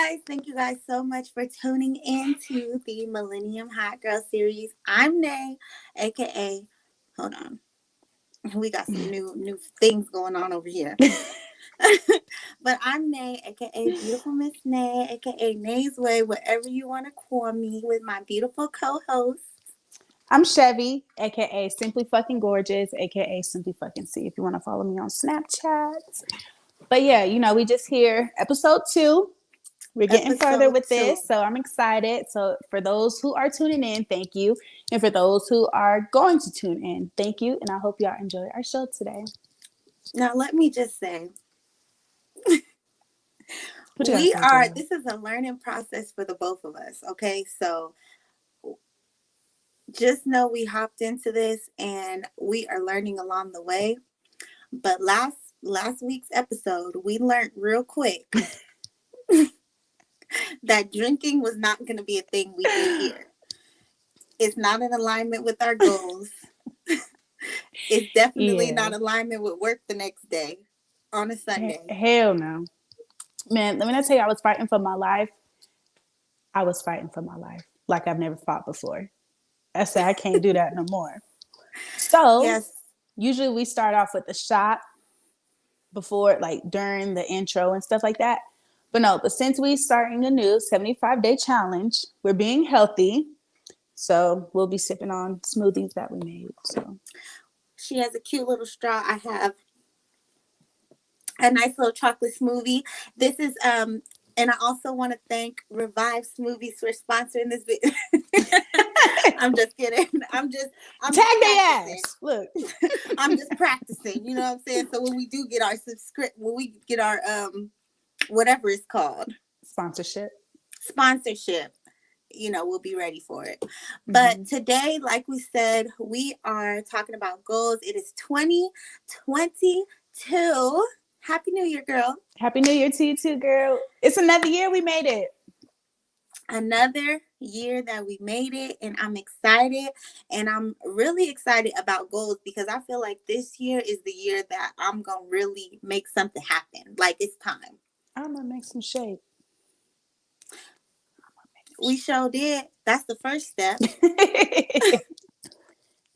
guys. Thank you guys so much for tuning in to the Millennium Hot Girl series. I'm Nay, aka, hold on. We got some new things going on over here. But I'm Nay, aka Beautifulmsnay, aka Nay's Way, whatever you want to call me, with my beautiful co-host. I'm Chevy, aka Simply Fucking Gorgeous, aka Simply Fucking C. If you want to follow me on Snapchat. But yeah, we just here, episode 2. We're getting further Episode with 2. this, so I'm excited. So for those who are tuning in, thank you. And for those who are going to tune in, thank you. And I hope y'all enjoy our show today. Now, let me just say, What you gotta say, girl? this is a learning process for the both of us, okay? So just know we hopped into this and we are learning along the way. But last week's episode, we learned real quick that drinking was not going to be a thing we did here. It's not in alignment with our goals. It's definitely not in alignment with work the next day on a Sunday. Hell no. Man, let me tell you, I was fighting for my life. I was fighting for my life like I've never fought before. I said, I can't do that no more. So, yes. Usually we start off with a shot before, like during the intro and stuff like that. But since we starting a new 75-day challenge, we're being healthy. So we'll be sipping on smoothies that we made. So she has a cute little straw. I have a nice little chocolate smoothie. This is and I also want to thank Revive Smoothies for sponsoring this video. I'm just kidding. I'm tag their ass. Look, I'm just practicing. You know what I'm saying? So when we do get our when we get our whatever it's called, sponsorship, we'll be ready for it. But today, like we said, we are talking about goals. It is 2022. Happy New Year, girl. Happy New Year to you too, girl. It's another year we made it. Another year that we made it, and I'm excited. And I'm really excited about goals because I feel like this year is the year that I'm going to really make something happen. Like, it's time. I'm going to make some shape. We sure did. That's the first step.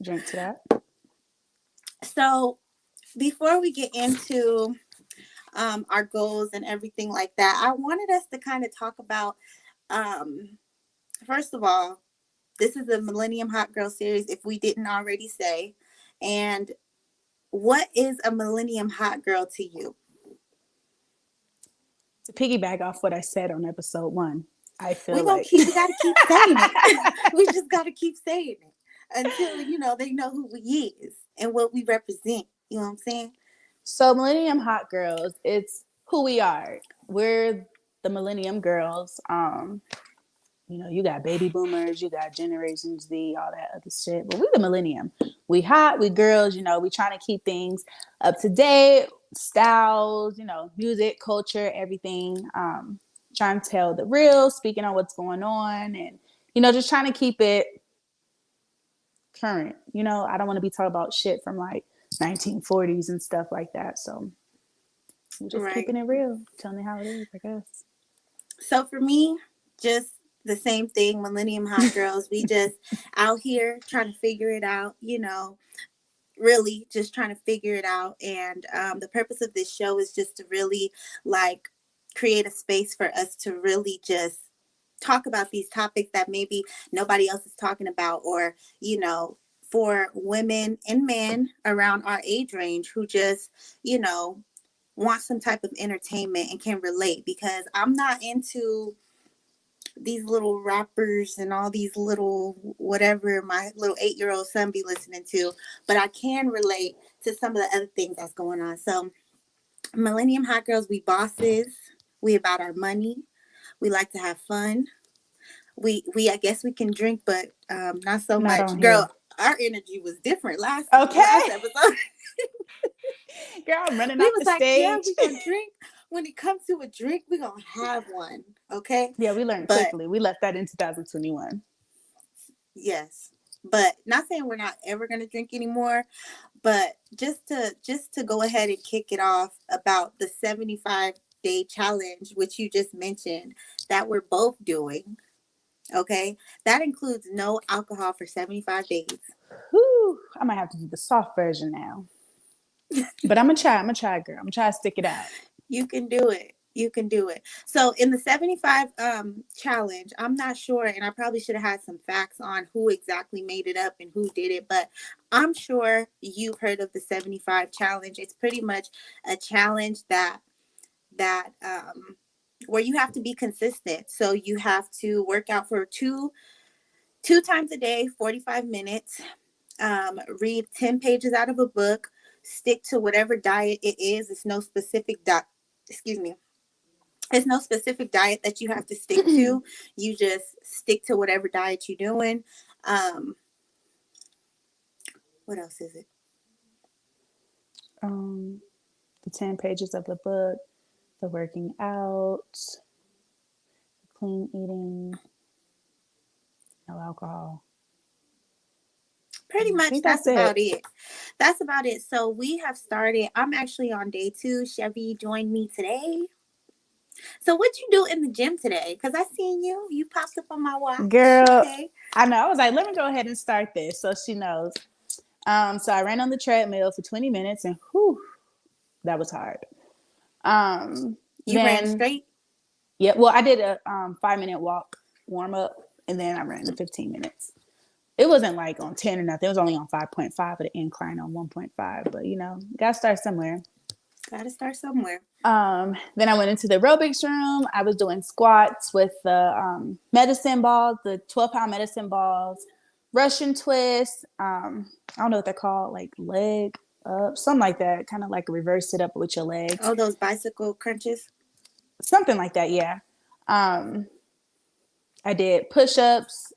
Drink to that. So before we get into our goals and everything like that, I wanted us to kind of talk about, first of all, this is the Millennium Hot Girl series, if we didn't already say. And what is a Millennium Hot Girl to you? To piggyback off what I said on episode 1, I feel we gotta keep saying it. We just gotta keep saying it until they know who we is and what we represent. You know what I'm saying? So Millennium Hot Girls, it's who we are. We're the Millennium Girls. You got baby boomers, you got Generation Z, all that other shit. But we the Millennium. We hot, we girls, we trying to keep things up to date, styles, music, culture, everything. Trying to tell the real, speaking on what's going on, and just trying to keep it current. I don't want to be talking about shit from like 1940s and stuff like that. So we're just keeping it real, telling it how it is, I guess. So for me, just the same thing, Millennium Hot Girls. We just out here trying to figure it out, really just trying to figure it out. And the purpose of this show is just to really create a space for us to really just talk about these topics that maybe nobody else is talking about, or, for women and men around our age range who just, want some type of entertainment and can relate, because I'm not into these little rappers and all these little whatever my little 8-year-old son be listening to, but I can relate to some of the other things that's going on. So Millennium Hot Girls, we bosses, we about our money, we like to have fun, we I guess we can drink, but not so much. Girl, our energy was different last episode. Girl, I'm running off the stage. Yeah, we can drink. When it comes to a drink, we're going to have one, okay? Yeah, we learned quickly. We left that in 2021. Yes. But not saying we're not ever going to drink anymore, but just to go ahead and kick it off about the day challenge, which you just mentioned, that we're both doing. Okay. That includes no alcohol for 75 days. Whew, I might have to do the soft version now. But I'm gonna try. I'm gonna try, girl. I'm gonna try to stick it out. You can do it. You can do it. So in the 75 challenge, I'm not sure, and I probably should have had some facts on who exactly made it up and who did it, but I'm sure you've heard of the 75 challenge. It's pretty much a challenge that where you have to be consistent. So you have to work out for two times a day, 45 minutes, read 10 pages out of a book, stick to whatever diet it is. It's no specific excuse me. It's no specific diet that you have to stick to. You just stick to whatever diet you're doing. Um, what else is it? The 10 pages of the book, the working out, clean eating, no alcohol. Pretty I much think that's that's about it. it. That's about it. So we have started. I'm actually on day 2. Chevy joined me today. So what you do in the gym today? Because I seen you. You popped up on my watch. Girl, Okay. I know. I was like, let me go ahead and start this so she knows. So I ran on the treadmill for 20 minutes and whew, that was hard. You ran Then straight? yeah, well, I did a 5-minute walk warm up and then I ran the 15 minutes. It wasn't like on 10 or nothing. It was only on 5.5 with an incline on 1.5. But you know, gotta start somewhere. Gotta start somewhere. Then I went into the aerobics room. I was doing squats with the medicine balls, the 12-pound medicine balls, Russian twists. I don't know what they're called, like leg up, something like that. Kind of like reverse it up with your legs. Oh, those bicycle crunches. Something like that, yeah. I did push-ups,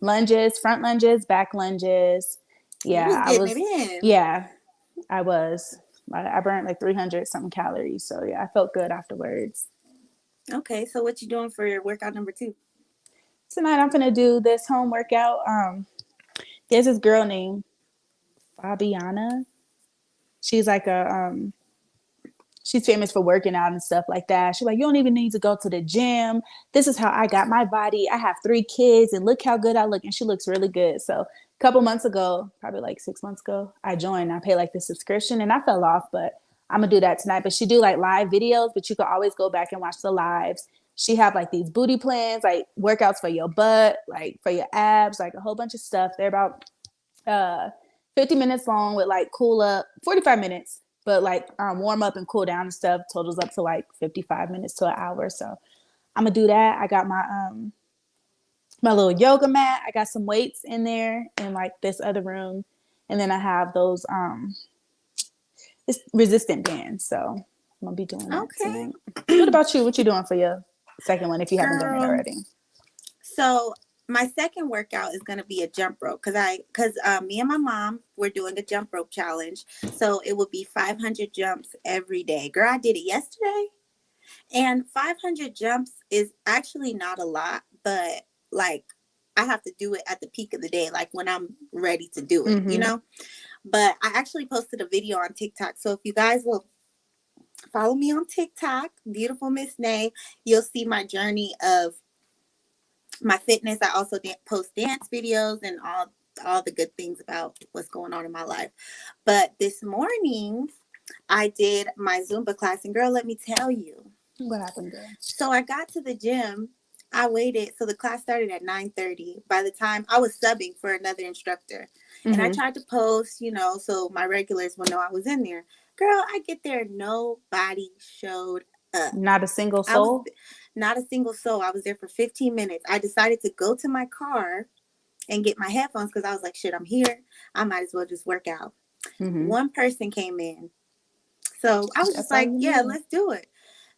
lunges, front lunges, back lunges. You was Yeah, I getting it was. in. Yeah, I was. I burned like 300 something calories. So yeah, I felt good afterwards. Okay, so what you doing for your workout number 2? Tonight I'm gonna do this home workout. There's this girl named Fabiana. She's like she's famous for working out and stuff like that. She's like, you don't even need to go to the gym. This is how I got my body. I have 3 kids and look how good I look. And she looks really good. So a couple months ago, probably like 6 months ago, I joined. I paid like the subscription and I fell off, but I'm gonna do that tonight. But she do like live videos, but you can always go back and watch the lives. She have like these booty plans, like workouts for your butt, like for your abs, like a whole bunch of stuff. They're about uh 50 minutes long with like cool up, 45 minutes, but like warm up and cool down and stuff totals up to like 55 minutes to an hour. So I'm gonna do that. I got my little yoga mat. I got some weights in there in like this other room. And then I have those this resistant bands. So I'm gonna be doing that Okay. tonight. What about you? What you doing for your second one if you haven't done it Girl. already? So my second workout is gonna be a jump rope because me and my mom we're doing a jump rope challenge. So it will be 500 jumps every day. Girl, I did it yesterday, and 500 jumps is actually not a lot, but like I have to do it at the peak of the day, like when I'm ready to do it, you Mm-hmm. know. But I actually posted a video on TikTok, so if you guys will follow me on TikTok, Beautifulmsnay, you'll see my journey of my fitness. I also post dance videos and all the good things about what's going on in my life. But this morning I did my Zumba class, and girl, let me tell you. What happened, girl? So I got to the gym. I waited. So the class started at 9:30. By the time I was subbing for another instructor, and I Mm-hmm. tried to post, so my regulars will know I was in there. Girl, I get there, nobody showed up. Not a single I was soul? not a single soul. I was there for 15 minutes. I decided to go to my car and get my headphones because I was like, shit, I'm here. I might as well just work out. Mm-hmm. One person came in. So I was just That's all like, you yeah, need. let's do it.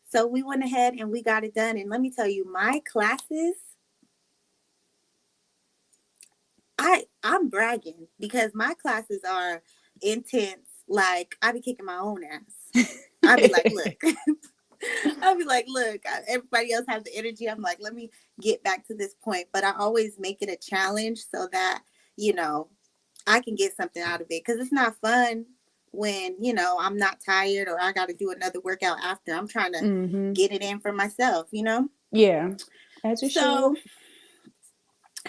So we went ahead and we got it done. And let me tell you, my classes, I'm bragging because my classes are intense. Like I be kicking my own ass. I be like, look, I'll be like, look, everybody else has the energy. I'm like, let me get back to this point. But I always make it a challenge so that, I can get something out of it. Because it's not fun when, I'm not tired or I got to do another workout after. I'm trying to Mm-hmm. get it in for myself, Yeah. As you So, should.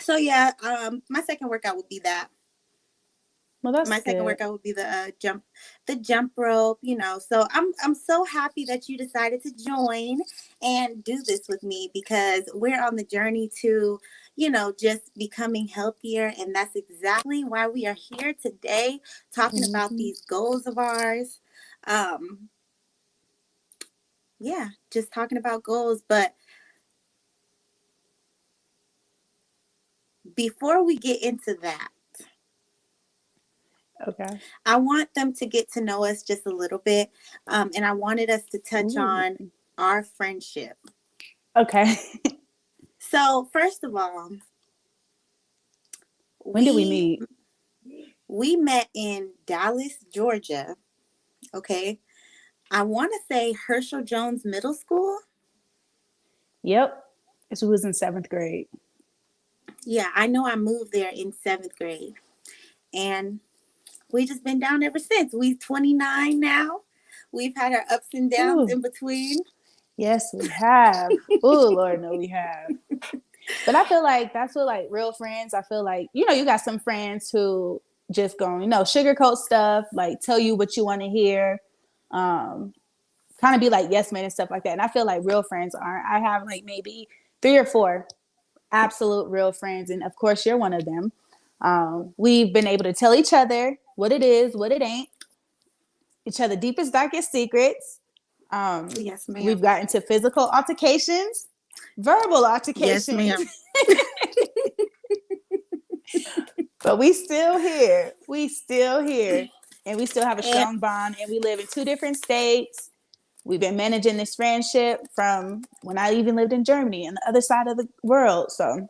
so yeah, my second workout would be that. Well, that's My second good. workout would be the jump rope. So I'm so happy that you decided to join and do this with me, because we're on the journey to, just becoming healthier, and that's exactly why we are here today talking about Mm-hmm. these goals of ours. Um, yeah, just talking about goals. But before we get into that, Okay. I want them to get to know us just a little bit. And I wanted us to touch Ooh. on our friendship. Okay. So, first of all, When did we we meet? we met in Dallas, Georgia. Okay. I want to say Herschel Jones Middle School. Yep. So we was in 7th grade. Yeah, I know I moved there in 7th grade. And we just been down ever since. We 29 now. We've had our ups and downs Ooh. in between. Yes, we have. Oh, Lord, no, we have. But I feel like that's what, like, real friends, I feel like, you got some friends who just go, sugarcoat stuff, like tell you what you want to hear, kind of be like yes man and stuff like that. And I feel like real friends aren't. I have like maybe 3 or 4 absolute real friends. And of course, you're one of them. We've been able to tell each other what it is, what it ain't, each other deepest, darkest secrets. Yes, We've ma'am. got into physical altercations, verbal Yes, altercations, ma'am. but we still here. We still here. And we still have a And strong bond. And we live in 2 different states. We've been managing this friendship from when I even lived in Germany and the other side of the world. So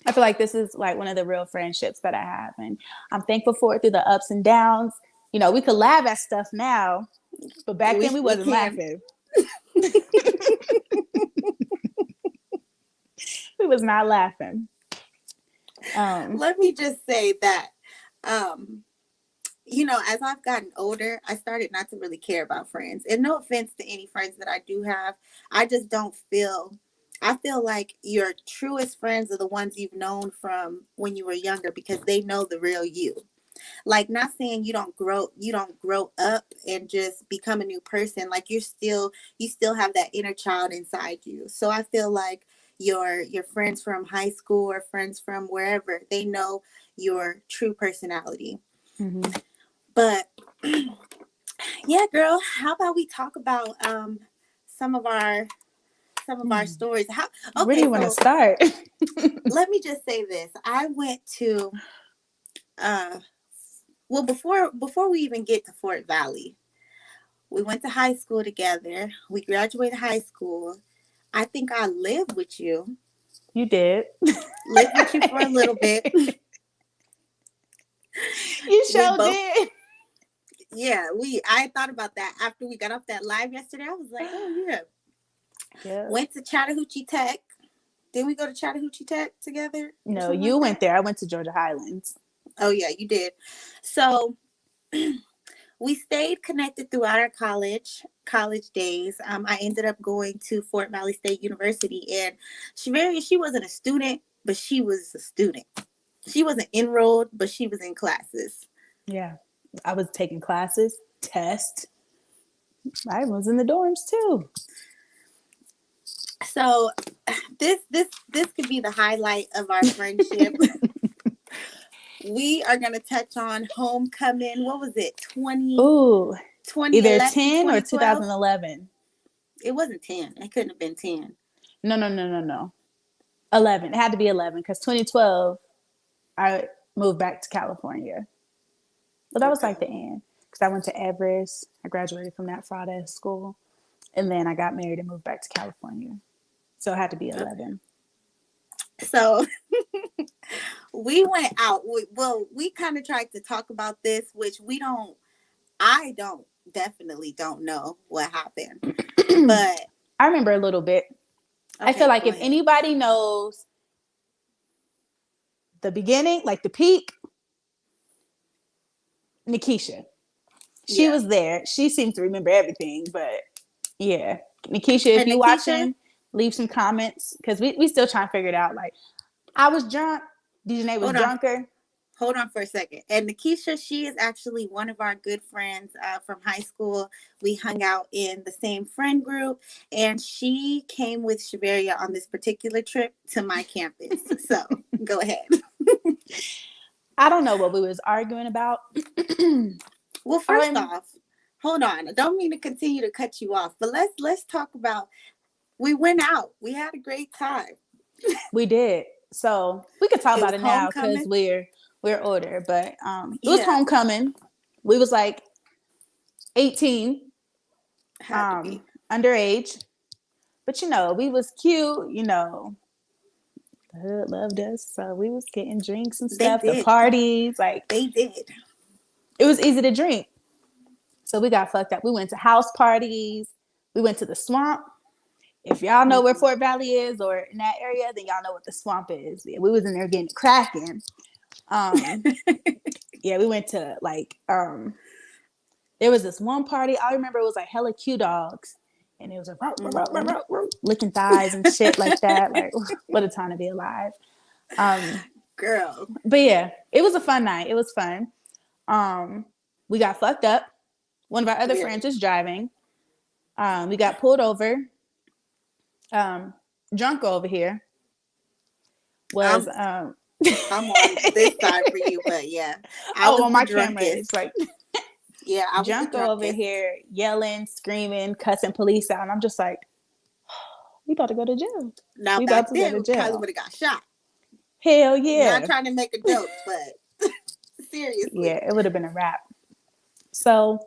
I feel like this is like one of the real friendships that I have. And I'm thankful for it through the ups and downs. We could laugh at stuff now, but back then we we wasn't can. laughing. We was not laughing. Let me just say that, um, as I've gotten older, I started not to really care about friends. And no offense to any friends that I do have, I just don't feel. I feel like your truest friends are the ones you've known from when you were younger, because they know the real you. Like, not saying you don't grow up and just become a new person. Like, you still have that inner child inside you. So I feel like your friends from high school or friends from wherever, they know your true personality. Mm-hmm. But yeah, girl, how about we talk about some of our stories? How Where do Okay, you want to so start? let me just say this. I went to uh well, before we even get to Fort Valley, we went to high school together. We graduated high school. I think I You did. lived with you for a little bit. You We sure both, did. yeah, I thought about that after we got off that live yesterday. I was like, oh yeah. Yeah. Went to Chattahoochee Tech. Didn't we go to Chattahoochee Tech together or No, something you like went that? there. I went to Georgia Highlands. Oh yeah, you did. So we stayed connected throughout our college days. I ended up going to Fort Valley State University, and she wasn't a student, but she was a student. She wasn't enrolled, but she was in classes. Yeah. I was taking classes, tests. I was in the dorms too. So this could be the highlight of our friendship. We are gonna touch on homecoming. What was it? Ooh, Twenty either eleven, 10 or 2012? 2011. It wasn't 10. It couldn't have been 10. No, no, no, no, no. 11. It had to be 11 because 2012, I moved back to California. But that was Okay. like the end because I went to Everest. I graduated from that Friday school. And then I got married and moved back to California. So it had to be Okay. 11. So we went out. We kind of tried to talk about this, which I definitely don't know what happened. But I remember a little bit. I feel okay, like go if ahead. anybody knows the beginning, like the peak, Nikisha. She Yeah. was there. She seems to remember everything, but yeah. Nikisha, if And you Nikisha, watching, leave some comments because we still trying to figure it out. Like, I was drunk. DJ was hold on. drunker. Hold on for a second. And Nikisha, she is actually one of our good friends from high school. We hung out in the same friend group, and she came with Shaveria on this particular trip to my campus. So go ahead. I don't know what we was arguing about. Well, first off, hold on. I don't mean to continue to cut you off, but let's talk about. We went out. We had a great time. We did. So we could talk It about was it now because homecoming. we're older. But it was Yeah, homecoming. We was like 18, had to be. underage. But we was cute. The hood loved us, so we was getting drinks and They stuff. The did. parties, like They did. it was easy to drink. So we got fucked up. We went to house parties. We went to the swamp. If y'all know where Fort Valley is or in that area, then y'all know what the swamp is. Yeah, we was in there getting cracking. Yeah, we went to there was this one party. I remember it was like hella cute dogs. And it was like licking thighs and shit like that. Like, what a time to be alive. Girl. But yeah, it was a fun night. It was fun. We got fucked up. One of our other friends was driving. We got pulled over. Drunk over here was I'm on this side for you, but yeah, I was on the my camera drunkest. it's like Yeah, I was the Junko over drunkest. here yelling, screaming, cussing police out, and I'm just like, we about to go to jail. Now We about back to go then, to we probably jail. would have got shot. Hell Not yeah. trying to make a joke, but seriously. Yeah, it would have been a wrap. So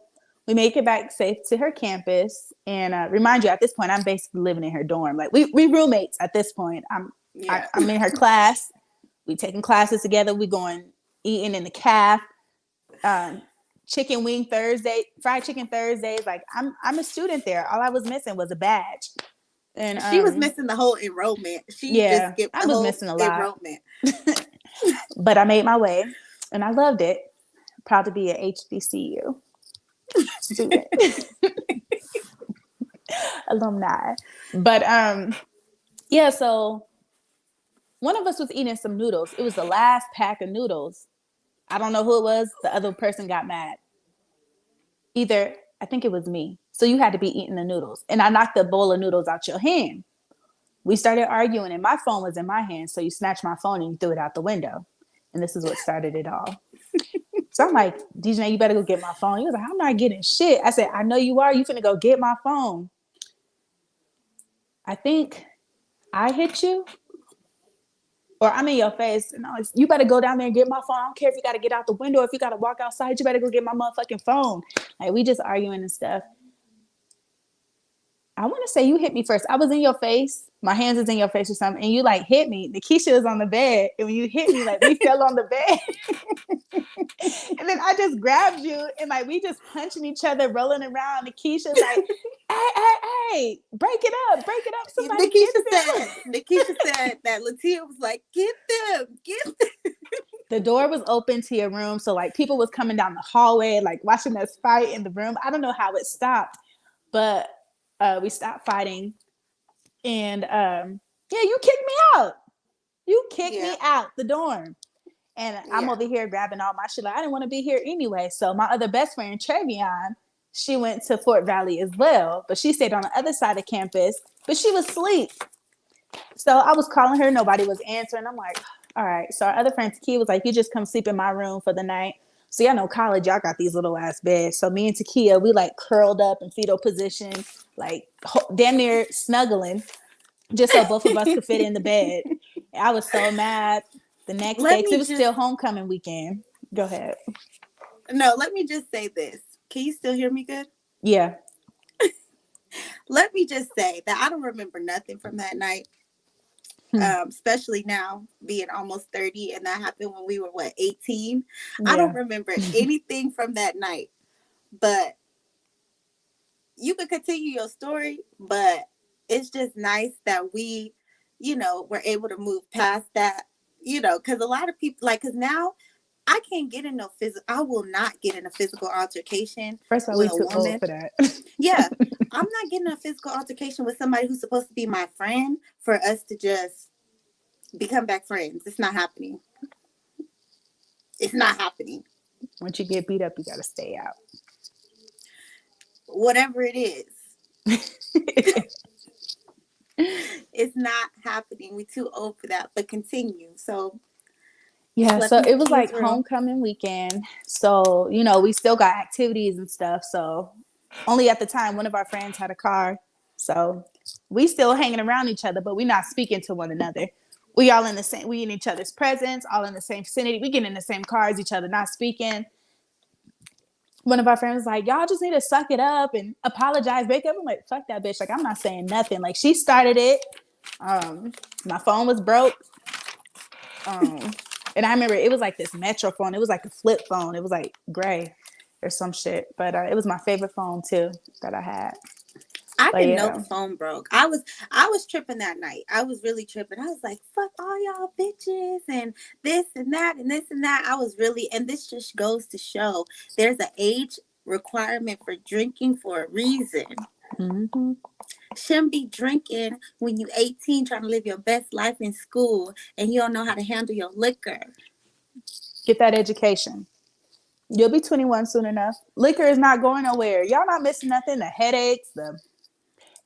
we make it back safe to her campus, and remind you, at this point, I'm basically living in her dorm. Like we roommates at this point. I'm in her class. We taking classes together. We going eating in the caf. Chicken wing Thursday, fried chicken Thursdays. Like I'm a student there. All I was missing was a badge. And She was missing the whole enrollment. She just yeah, skipped I the was whole missing a lot. enrollment. But I made my way and I loved it. Proud to be an HBCU student. Alumni. But yeah, so one of us was eating some noodles. It was the last pack of noodles. I don't know who it was. The other person got mad. I think it was me. So you had to be eating the noodles. And I knocked the bowl of noodles out your hand. We started arguing, and my phone was in my hand. So you snatched my phone and you threw it out the window. And this is what started it all. So I'm like, DJ, you better go get my phone. He was like, I'm not getting shit. I said, I know you are. You finna go get my phone. I think I hit you, or I'm in your face. And I was, you better go down there and get my phone. I don't care if you got to get out the window. If you got to walk outside, you better go get my motherfucking phone. Like, we just arguing and stuff. I want to say you hit me first. I was in your face. My hands is in your face or something. And you like hit me. Nikisha was on the bed. And when you hit me, like we fell on the bed. And then I just grabbed you and like we just punching each other, rolling around. Nikisha's like, hey, break it up. Somebody get them. Nikisha said that Latia was like, get them. The door was open to your room. So like people was coming down the hallway, like watching us fight in the room. I don't know how it stopped, but we stopped fighting. And yeah, you kicked me out. You kicked me out the dorm. And I'm over here grabbing all my shit. Like, I didn't want to be here anyway. So my other best friend, Trevion, she went to Fort Valley as well. But she stayed on the other side of campus. But she was asleep. So I was calling her. Nobody was answering. I'm like, all right. So our other friend, Takia, was like, you just come sleep in my room for the night. So y'all know college, y'all got these little ass beds. So me and Takia, we like curled up in fetal position, like damn near snuggling, just so both of us could fit in the bed. I was so mad the next day because it was still homecoming weekend. Go ahead. No, let me just say this. Can you still hear me good? Yeah. Let me just say that I don't remember nothing from that night. Especially now being almost 30, and that happened when we were 18. Yeah. I don't remember anything from that night, but you could continue your story. But it's just nice that we, were able to move past that, because a lot of people because now I can't get in no physical. I will not get in a physical altercation First of all, with we a too old woman. for that. Yeah, I'm not getting a physical altercation with somebody who's supposed to be my friend for us to just become back friends. It's not happening. It's not happening. Once you get beat up, you gotta stay out. Whatever it is, it's not happening. We too old for that. But continue. So Yeah, let so these it was kids like roll. homecoming weekend. So, you know, we still got activities and stuff. So, only at the time, one of our friends had a car. So, we still hanging around each other, but we not speaking to one another. We all in the same, we in each other's presence, all in the same vicinity. We get in the same car as each other, not speaking. One of our friends was like, y'all just need to suck it up and apologize, break up. I'm like, fuck that bitch. Like, I'm not saying nothing. Like, she started it. My phone was broke. And I remember it was like this Metro phone. It was like a flip phone. It was like gray or some shit. But it was my favorite phone too that I had. I But didn't know the yeah, phone broke. I was tripping that night. I was really tripping. I was like, fuck all y'all bitches and this and that and this and that. I was really, and this just goes to show there's an age requirement for drinking for a reason. mm-hmm. Shouldn't be drinking when you 18 trying to live your best life in school and you don't know how to handle your liquor. Get that education. You'll be 21 soon enough. Liquor is not going nowhere. Y'all not missing nothing. The headaches, the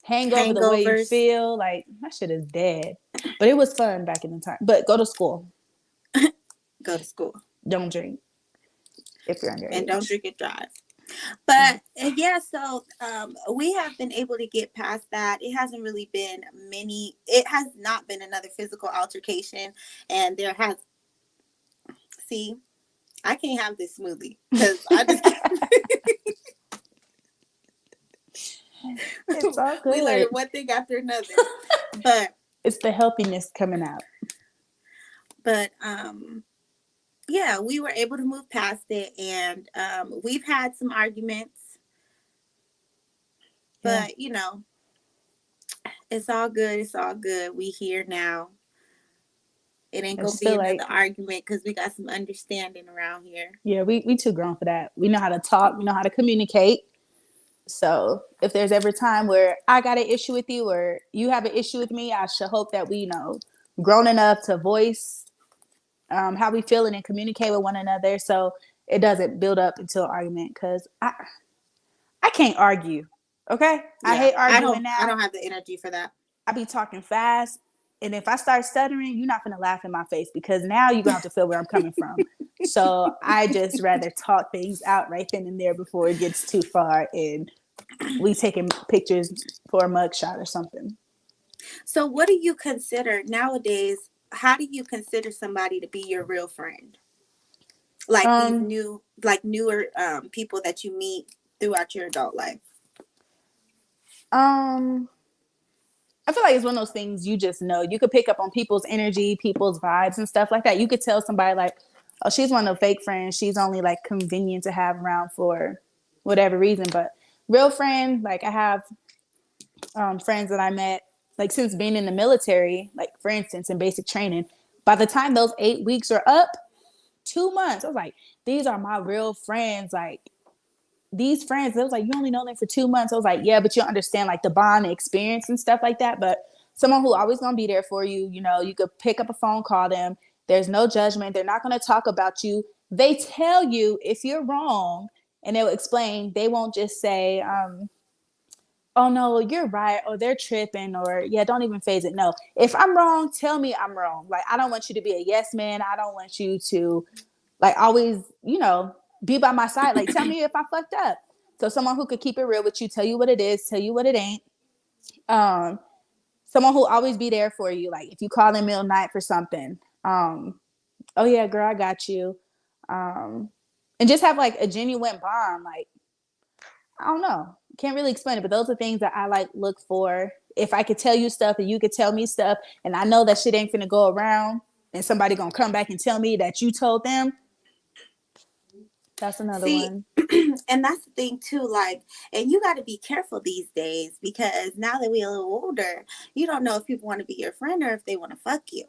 hangover, the way you Hangovers. feel. Like, that shit is dead. But it was fun back in the time. But go to school. Go to school. Don't drink if you're And don't underage. drink and drive. But yeah, so we have been able to get past that. It hasn't really been many. It has not been another physical altercation, and there has. See, I can't have this smoothie because I just It's all we good. learned one thing after another. But It's the healthiness coming out. but yeah, we were able to move past it, and we've had some arguments, Yeah. but you know, it's all good. It's all good. We here now. It ain't I gonna just be feel another like, argument because we got some understanding around here. yeah, we too grown for that. We know how to talk. We know how to communicate. So if there's ever a time where I got an issue with you or you have an issue with me, I should hope that we, you know, grown enough to voice how we feel and communicate with one another. So it doesn't build up into an argument because I can't argue. Okay. I Yeah, hate arguing I now. don't have the energy for that. I be talking fast. And if I start stuttering, you're not going to laugh in my face because now you're going to have to feel where I'm coming from. So I just rather talk things out right then and there before it gets too far and we taking pictures for a mugshot or something. So, what do you consider nowadays? How do you consider somebody to be your real friend? Like these Um, new, like newer people that you meet throughout your adult life. um, I feel like it's one of those things you just know. You could pick up on people's energy, people's vibes, and stuff like that. You could tell somebody like, "Oh, she's one of the fake friends. She's only like convenient to have around for whatever reason." But real friend, like I have friends that I met like since being in the military, like for instance, in basic training. By the time those 8 weeks are up, 2 months, I was like, these are my real friends. Like these friends, it was like, you only know them for 2 months. I was like, yeah, but you understand like the bond, the experience and stuff like that. But someone who always gonna be there for you, you know, you could pick up a phone, call them. There's no judgment. They're not gonna talk about you. They tell you if you're wrong and they'll explain. They won't just say, oh no, you're right, or they're tripping, or yeah, don't even phase it. No, if I'm wrong, tell me I'm wrong. Like I don't want you to be a yes man. I don't want you to like always, you know, be by my side. Like tell me if I fucked up. So someone who could keep it real with you, tell you what it is, tell you what it ain't. Um, Someone who always be there for you. Like if you call in middle of the night for something, oh yeah, girl, I got you. And just have like a genuine bond. Like I don't know. Can't really explain it, but those are things that I like look for. If I could tell you stuff and you could tell me stuff, and I know that shit ain't finna go around, and somebody gonna come back and tell me that you told them, that's another See, one. and that's the thing too. Like, and you got to be careful these days because now that we're a little older, you don't know if people want to be your friend or if they want to fuck you.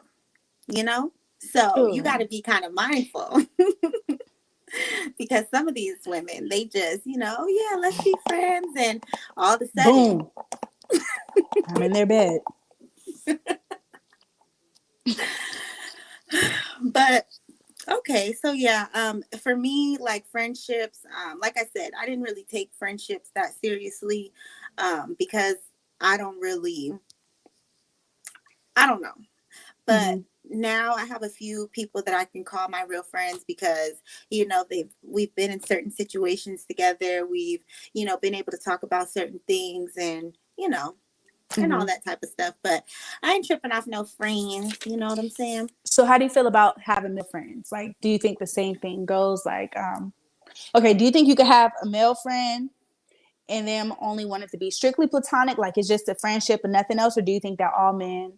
You know, so you got True. to be kind of mindful. because some of these women, they just, oh yeah, let's be friends, and all of a sudden, boom, I'm in their bed. But okay, so yeah, for me, like friendships, like I said, I didn't really take friendships that seriously, because I don't really, I don't know. But Mm-hmm. now I have a few people that I can call my real friends because, we've been in certain situations together. We've, been able to talk about certain things, and, and all Mm-hmm. that type of stuff. But I ain't tripping off no friends. You know what I'm saying? So how do you feel about having male friends? Like, do you think the same thing goes? Like, okay, do you think you could have a male friend and them only want it to be strictly platonic, like it's just a friendship and nothing else, or do you think that all men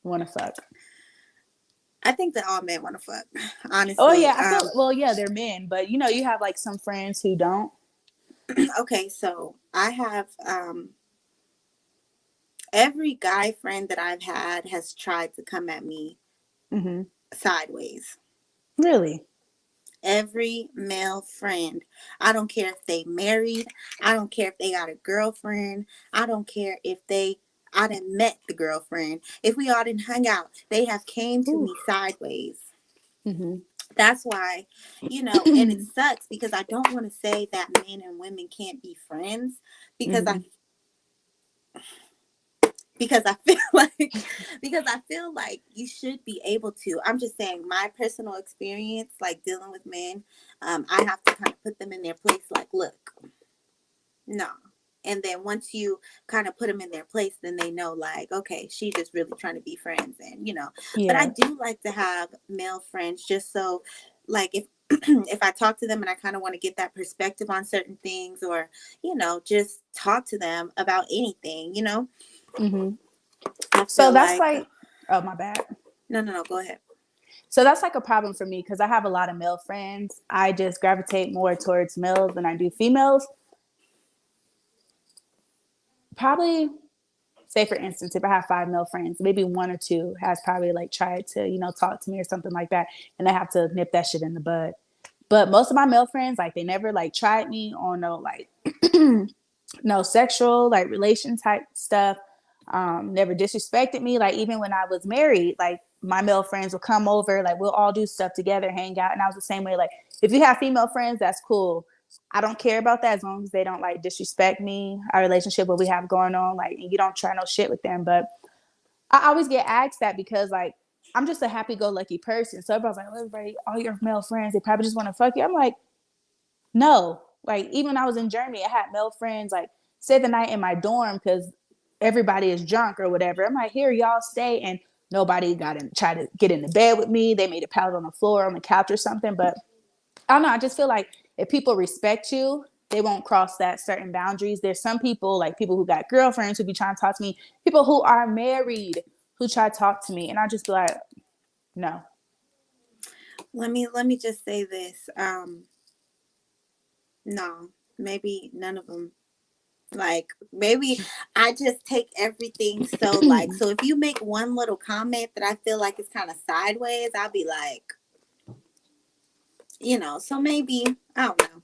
want to fuck? I think that all men want to fuck, Oh honestly. yeah, I feel well. Yeah, they're men, but you have like some friends who don't. Okay, so I have every guy friend that I've had has tried to come at me Mm-hmm. sideways. Really? Every male friend. I don't care if they married. I don't care if they got a girlfriend. I don't care if I done met the girlfriend. If we all didn't hung out, they have came to Ooh. me sideways. Mm-hmm. That's why, and it sucks because I don't want to say that men and women can't be friends, because Mm-hmm. I feel like you should be able to. I'm just saying my personal experience, like dealing with men, I have to kind of put them in their place. Like, look, no. And then once you kind of put them in their place, then they know, like, okay, she just really trying to be friends, and But I Yeah. do like to have male friends, just so, like, if if I talk to them and I kind of want to get that perspective on certain things, or just talk to them about anything, Mm-hmm. I So feel that's like, like, oh my bad. no, go ahead. So that's like a problem for me because I have a lot of male friends. I just gravitate more towards males than I do females. Probably, say for instance, if I have 5 male friends, maybe one or two has probably like tried to, talk to me or something like that. And I have to nip that shit in the bud. But most of my male friends, like they never like tried me on no like no sexual like relation type stuff. Never disrespected me. Like even when I was married, like my male friends will come over, like we'll all do stuff together, hang out. And I was the same way. Like if you have female friends, that's cool. I don't care about that as long as they don't like disrespect me, our relationship, what we have going on, like, and you don't try no shit with them. But I always get asked that because like I'm just a happy-go-lucky person. So everybody's like, oh, everybody, all your male friends, they probably just want to fuck you. I'm like, no. Like even when I was in Germany, I had male friends like stay the night in my dorm because everybody is drunk or whatever. I'm like, here, y'all stay, and nobody got in, try to get into bed with me. They made a pallet on the floor, on the couch or something. But I don't know. I just feel like if people respect you, they won't cross that certain boundaries. There's some people, like people who got girlfriends who be trying to talk to me, people who are married who try to talk to me, and I just be like, no. Let me just say this. No, maybe none of them. Like, maybe I just take everything so, like, so if you make one little comment that I feel like is kind of sideways, I'll be like, so maybe, I don't know.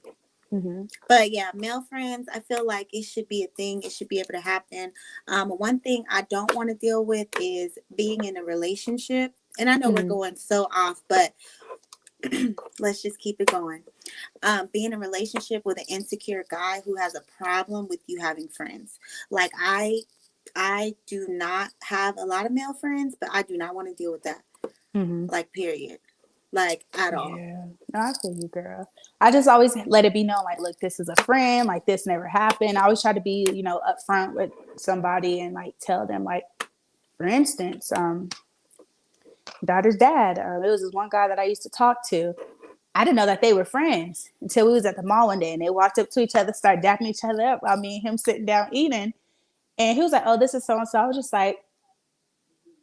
Mm-hmm. But yeah, male friends, I feel like it should be a thing. It should be able to happen. One thing I don't want to deal with is being in a relationship. And I know we're Mm-hmm. going so off, but let's just keep it going. Being in a relationship with an insecure guy who has a problem with you having friends. Like, I do not have a lot of male friends, but I do not want to deal with that. Mm-hmm. Like, period. Like, at all. Yeah, no, I feel you, girl. I just always let it be known, like, look, this is a friend. Like, this never happened. I always try to be, upfront with somebody and like tell them, like, for instance, daughter's dad. It was this one guy that I used to talk to. I didn't know that they were friends until we was at the mall one day, and they walked up to each other, started dapping each other up while me and him sitting down eating. And he was like, "Oh, this is so and so." I was just like,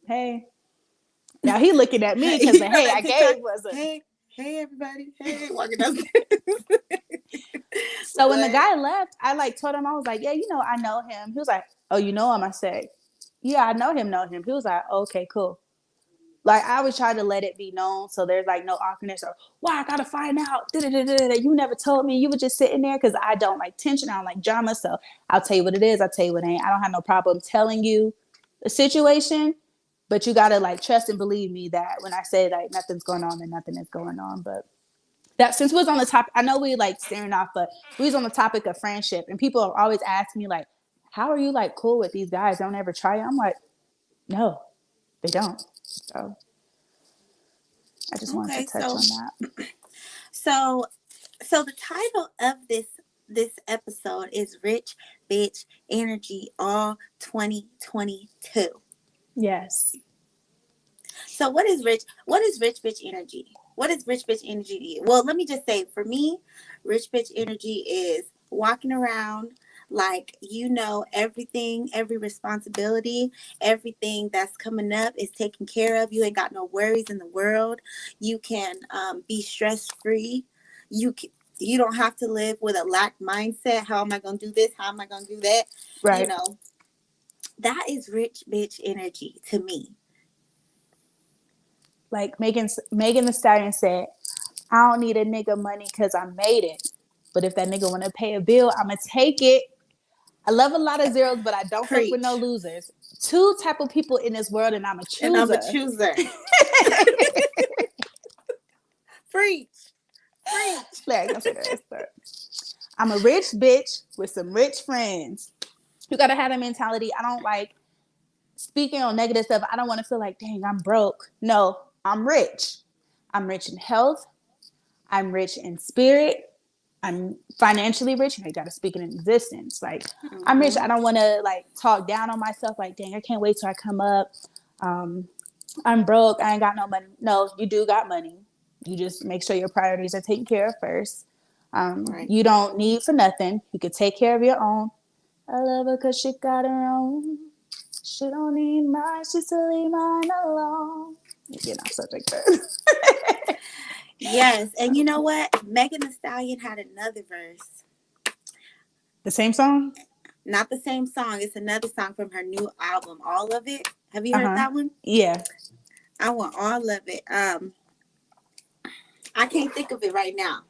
"Hey." Now he looking at me because You the know "hey" that I TikTok? gave was a. Hey, everybody. Hey, walking downstairs. So when the What? guy left, I like told him, I was like, yeah, I know him. He was like, oh, you know him? I said, yeah, I know him. He was like, okay, cool. Like I always try to let it be known, so there's like no awkwardness or why I gotta find out. You never told me. You were just sitting there because I don't like tension. I don't like drama. So I'll tell you what it is. I'll tell you what it ain't. I don't have no problem telling you the situation, but you gotta like trust and believe me that when I say like nothing's going on, then nothing is going on. But that since we was on the topic, I know we like staring off, but we was on the topic of friendship, and people have always asked me like, "How are you like cool with these guys? Don't ever try it." I'm like, no, they don't. So I just wanted to Okay, touch on that. so so the title of this episode is Rich Bitch Energy All 2022. Yes. So what is rich bitch energy? What is rich bitch energy to you? Well, let me just say for me, rich bitch energy is walking around like you know everything, every responsibility, everything that's coming up is taken care of. You ain't got no worries in the world. You can be stress free. You don't have to live with a lack mindset. How am I going to do this? How am I going to do that? You Right. know, that is rich bitch energy to me. Like Megan the Stallion said, I don't need a nigga money because I made it. But if that nigga want to pay a bill, I'ma take it. I love a lot of zeros, but I don't fuck with no Preach. losers. Two type of people in this world, and I'm a And I'm a chooser. chooser. Preach. Preach. Like, I'm say that, but I'm a rich bitch with some rich friends. You gotta have that mentality. I don't like speaking on negative stuff. I don't want to feel like, dang, I'm broke. No, I'm rich. I'm rich in health. I'm rich in spirit. I'm financially rich. You got to speak it in existence. Like I'm rich. Mm-hmm. I don't want to like talk down on myself. Like, dang, I can't wait till I come up. Um, I'm broke. I ain't got no money. No, you do got money. You just make sure your priorities are taken care of first. Right. You don't need for nothing. You can take care of your own. I love her because she got her own. She don't need mine. She still leave mine alone. You know, such like that. Yes. And you know what? Megan Thee Stallion had another verse. The same song? Not the same song. It's another song from her new album, All of It. Have you Uh heard huh. that one? Yeah. I want all of it. I can't think of it right now.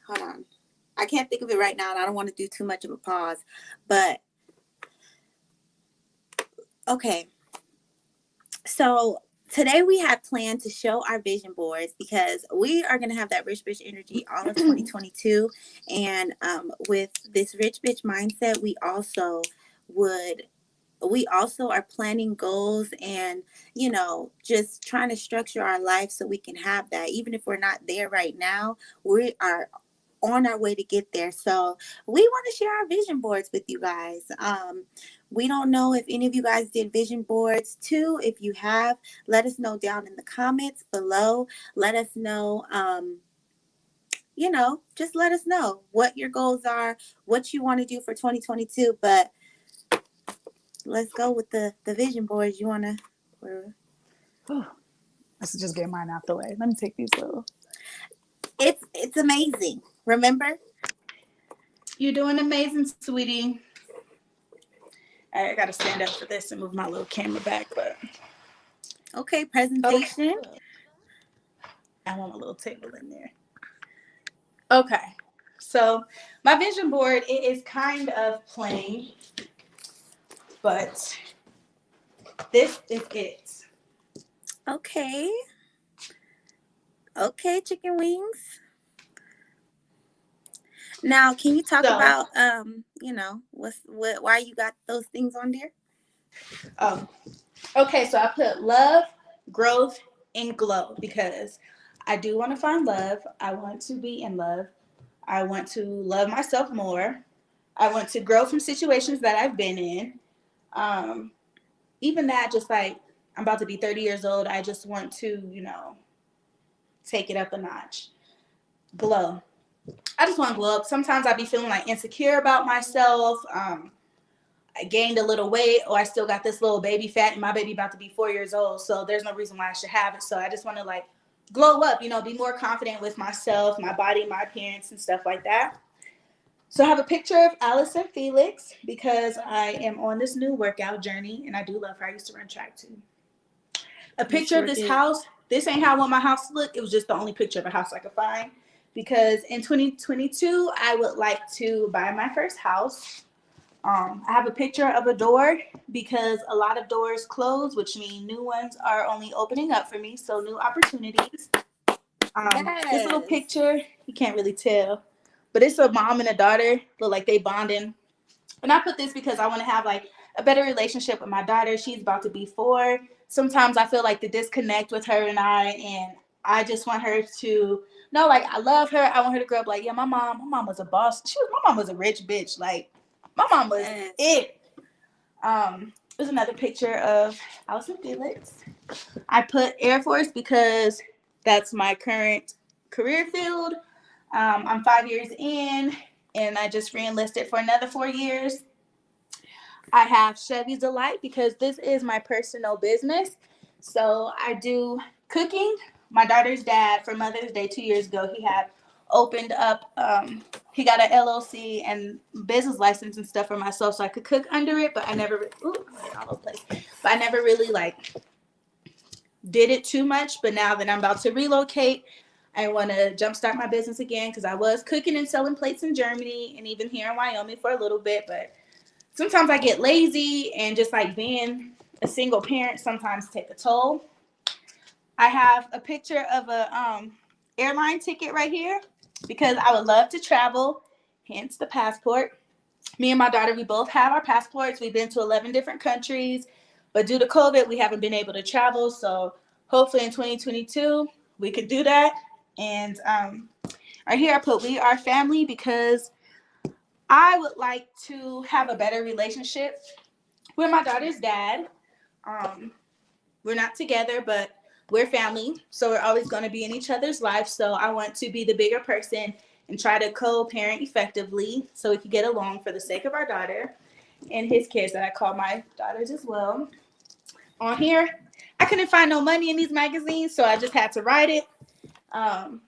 Hold on. I can't think of it right now, and I don't want to do too much of a pause. But okay. So today we have planned to show our vision boards because we are going to have that rich bitch energy all of 2022. And with this rich bitch mindset, would we also are planning goals and just trying to structure our life so we can have that. Even if we're not there right now, we are on our way to get there. So we want to share our vision boards with you guys. We don't know if any of you guys did vision boards too. If you have, let us know down in the comments below. Let us know, just let us know what your goals are, what you want to do for 2022. But let's go with the vision boards. You want to? Let's just get mine out the way. Let me take these little. It's amazing. Remember? You're doing amazing, sweetie. I gotta stand up for this and move my little camera back, but Okay, okay. presentation. I want a little table in there. Okay. So my vision board it is kind of plain, but this is it. Okay. Okay, chicken wings. Now, can you talk So, about why you got those things on there? um, okay, so I put love, growth, and glow because I do want to find love. I want to be in love. I want to love myself more. I want to grow from situations that I've been in. Um, Even that, just like I'm about to be 30 years old, I just want to, take it up a notch. Glow. I just want to glow up. Sometimes I be feeling like insecure about myself. I gained a little weight, or I still got this little baby fat, and my baby about to be 4 years old. So there's no reason why I should have it. So I just want to like glow up, be more confident with myself, my body, my appearance, and stuff like that. So I have a picture of Alice and Felix because I am on this new workout journey, and I do love her. I used to run track too. a You picture of sure this did. house. This ain't how I want my house to look. It was just the only picture of a house I could find. Because in 2022, I would like to buy my first house. I have a picture of a door because a lot of doors close, which means new ones are only opening up for me. So new opportunities. This little Yes. picture, you can't really tell, but it's a mom and a daughter. Look like they bonding. And I put this because I want to have like a better relationship with my daughter. She's about to be 4. Sometimes I feel like the disconnect with her and I just want her to know, like, I love her. I want her to grow up like, yeah, my mom was a boss. My mom was a rich bitch. Like, my mom was Yes. it. There's another picture of Allison Felix. I put Air Force because that's my current career field. I'm 5 years in, and I just re-enlisted for another 4 years. I have Chevy's Delight because this is my personal business. So I do cooking. My daughter's dad, for Mother's Day 2 years ago, he had opened up, he got an LLC and business license and stuff for myself so I could cook under it, but I never, but I never really like did it too much. But now that I'm about to relocate, I want to jumpstart my business again because I was cooking and selling plates in Germany and even here in Wyoming for a little bit, but sometimes I get lazy and just like being a single parent sometimes take a toll. I have a picture of a airline ticket right here because I would love to travel, hence the passport. Me and my daughter, we both have our passports. We've been to 11 different countries, but due to COVID, we haven't been able to travel. So hopefully in 2022, we could do that. And right here, I put we are family because I would like to have a better relationship with my daughter's dad. Um, we're not together, but we're family, so we're always going to be in each other's lives. So I want to be the bigger person and try to co-parent effectively so we can get along for the sake of our daughter and his kids that I call my daughters as well. On here, I couldn't find no money in these magazines, so I just had to write it.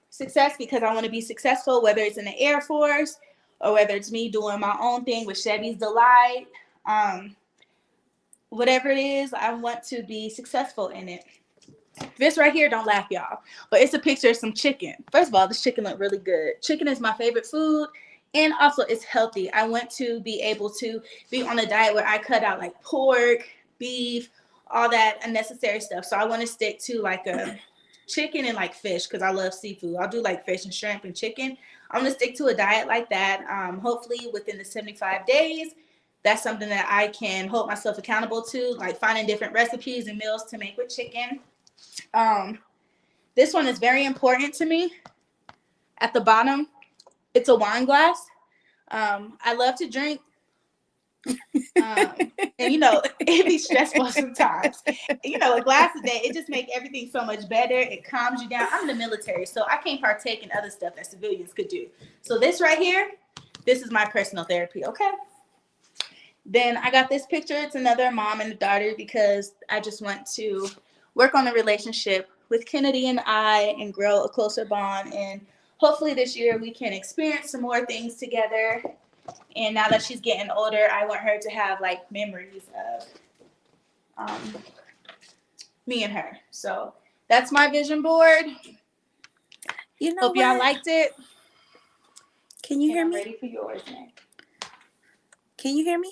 Success because I want to be successful, whether it's in the Air Force or whether it's me doing my own thing with Chevy's Delight. Whatever it is, I want to be successful in it. This right here, don't laugh, y'all, but it's a picture of some chicken. First of all, this chicken looked really good. Chicken is my favorite food, and also it's healthy. I want to be able to be on a diet where I cut out like pork, beef, all that unnecessary stuff. So I want to stick to like a chicken and like fish because I love seafood. I'll do like fish and shrimp and chicken. I'm going to stick to a diet like that. Hopefully within the 75 days, that's something that I can hold myself accountable to, like finding different recipes and meals to make with chicken. Um, this one is very important to me. At the bottom, it's a wine glass. I love to drink. And you know, it be stressful sometimes. You know, a glass a day, it just makes everything so much better. It calms you down. I'm in the military, so I can't partake in other stuff that civilians could do. So this right here, this is my personal therapy, okay? Then I got this picture. It's another mom and a daughter because I just want to work on the relationship with Kennedy and I and grow a closer bond. And hopefully this year we can experience some more things together. And now that she's getting older, I want her to have like memories of me and her. So that's my vision board. You know Hope y'all what? liked it. Can you And hear I'm me? ready for yours, man. Can you hear me?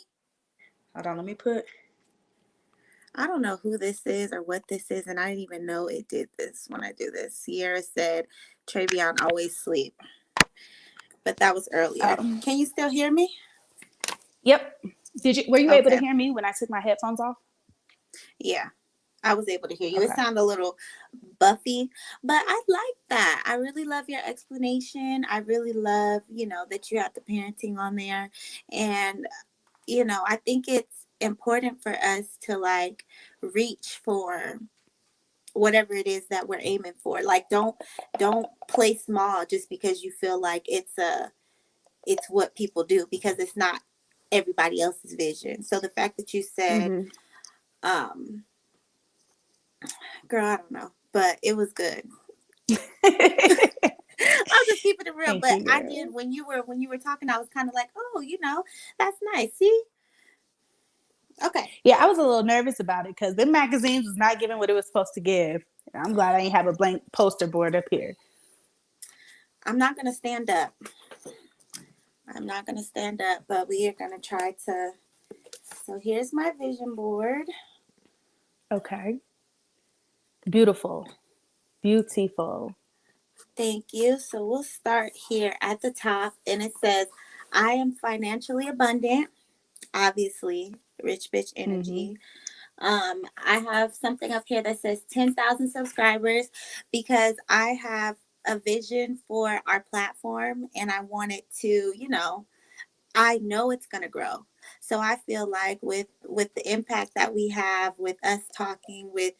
Hold on, let me put. I don't know who this is or what this is, and I didn't even know it did this when I do this. Sierra said, Travion always sleep. But that was earlier. Can you still hear me? Yep. Were you able to Okay. hear me when I took my headphones off? Yeah, I was able to hear you. It Okay. sounded a little buffy, but I like that. I really love your explanation. I really love, that you have the parenting on there. And, I think it's important for us to like reach for whatever it is that we're aiming for. Like don't play small just because you feel like it's what people do, because it's not everybody else's vision. So the fact that you said, um girl, I don't know, but it was good. I'm just keeping it real. Thank But you, I girl. did, when you were talking, I was kind of like, oh, that's nice. See, Okay. Yeah, I was a little nervous about it because the magazines was not giving what it was supposed to give. I'm glad I ain't have a blank poster board up here. I'm not going to stand up. I'm not going to stand up, but we are going to try to. So here's my vision board. Okay. Beautiful. Beautiful. Thank you. So we'll start here at the top, and it says, I am financially abundant. Obviously, rich bitch Mm-hmm. energy. I have something up here that says 10,000 subscribers because I have a vision for our platform and I want it to, I know it's going to grow. So I feel like with the impact that we have with us talking with,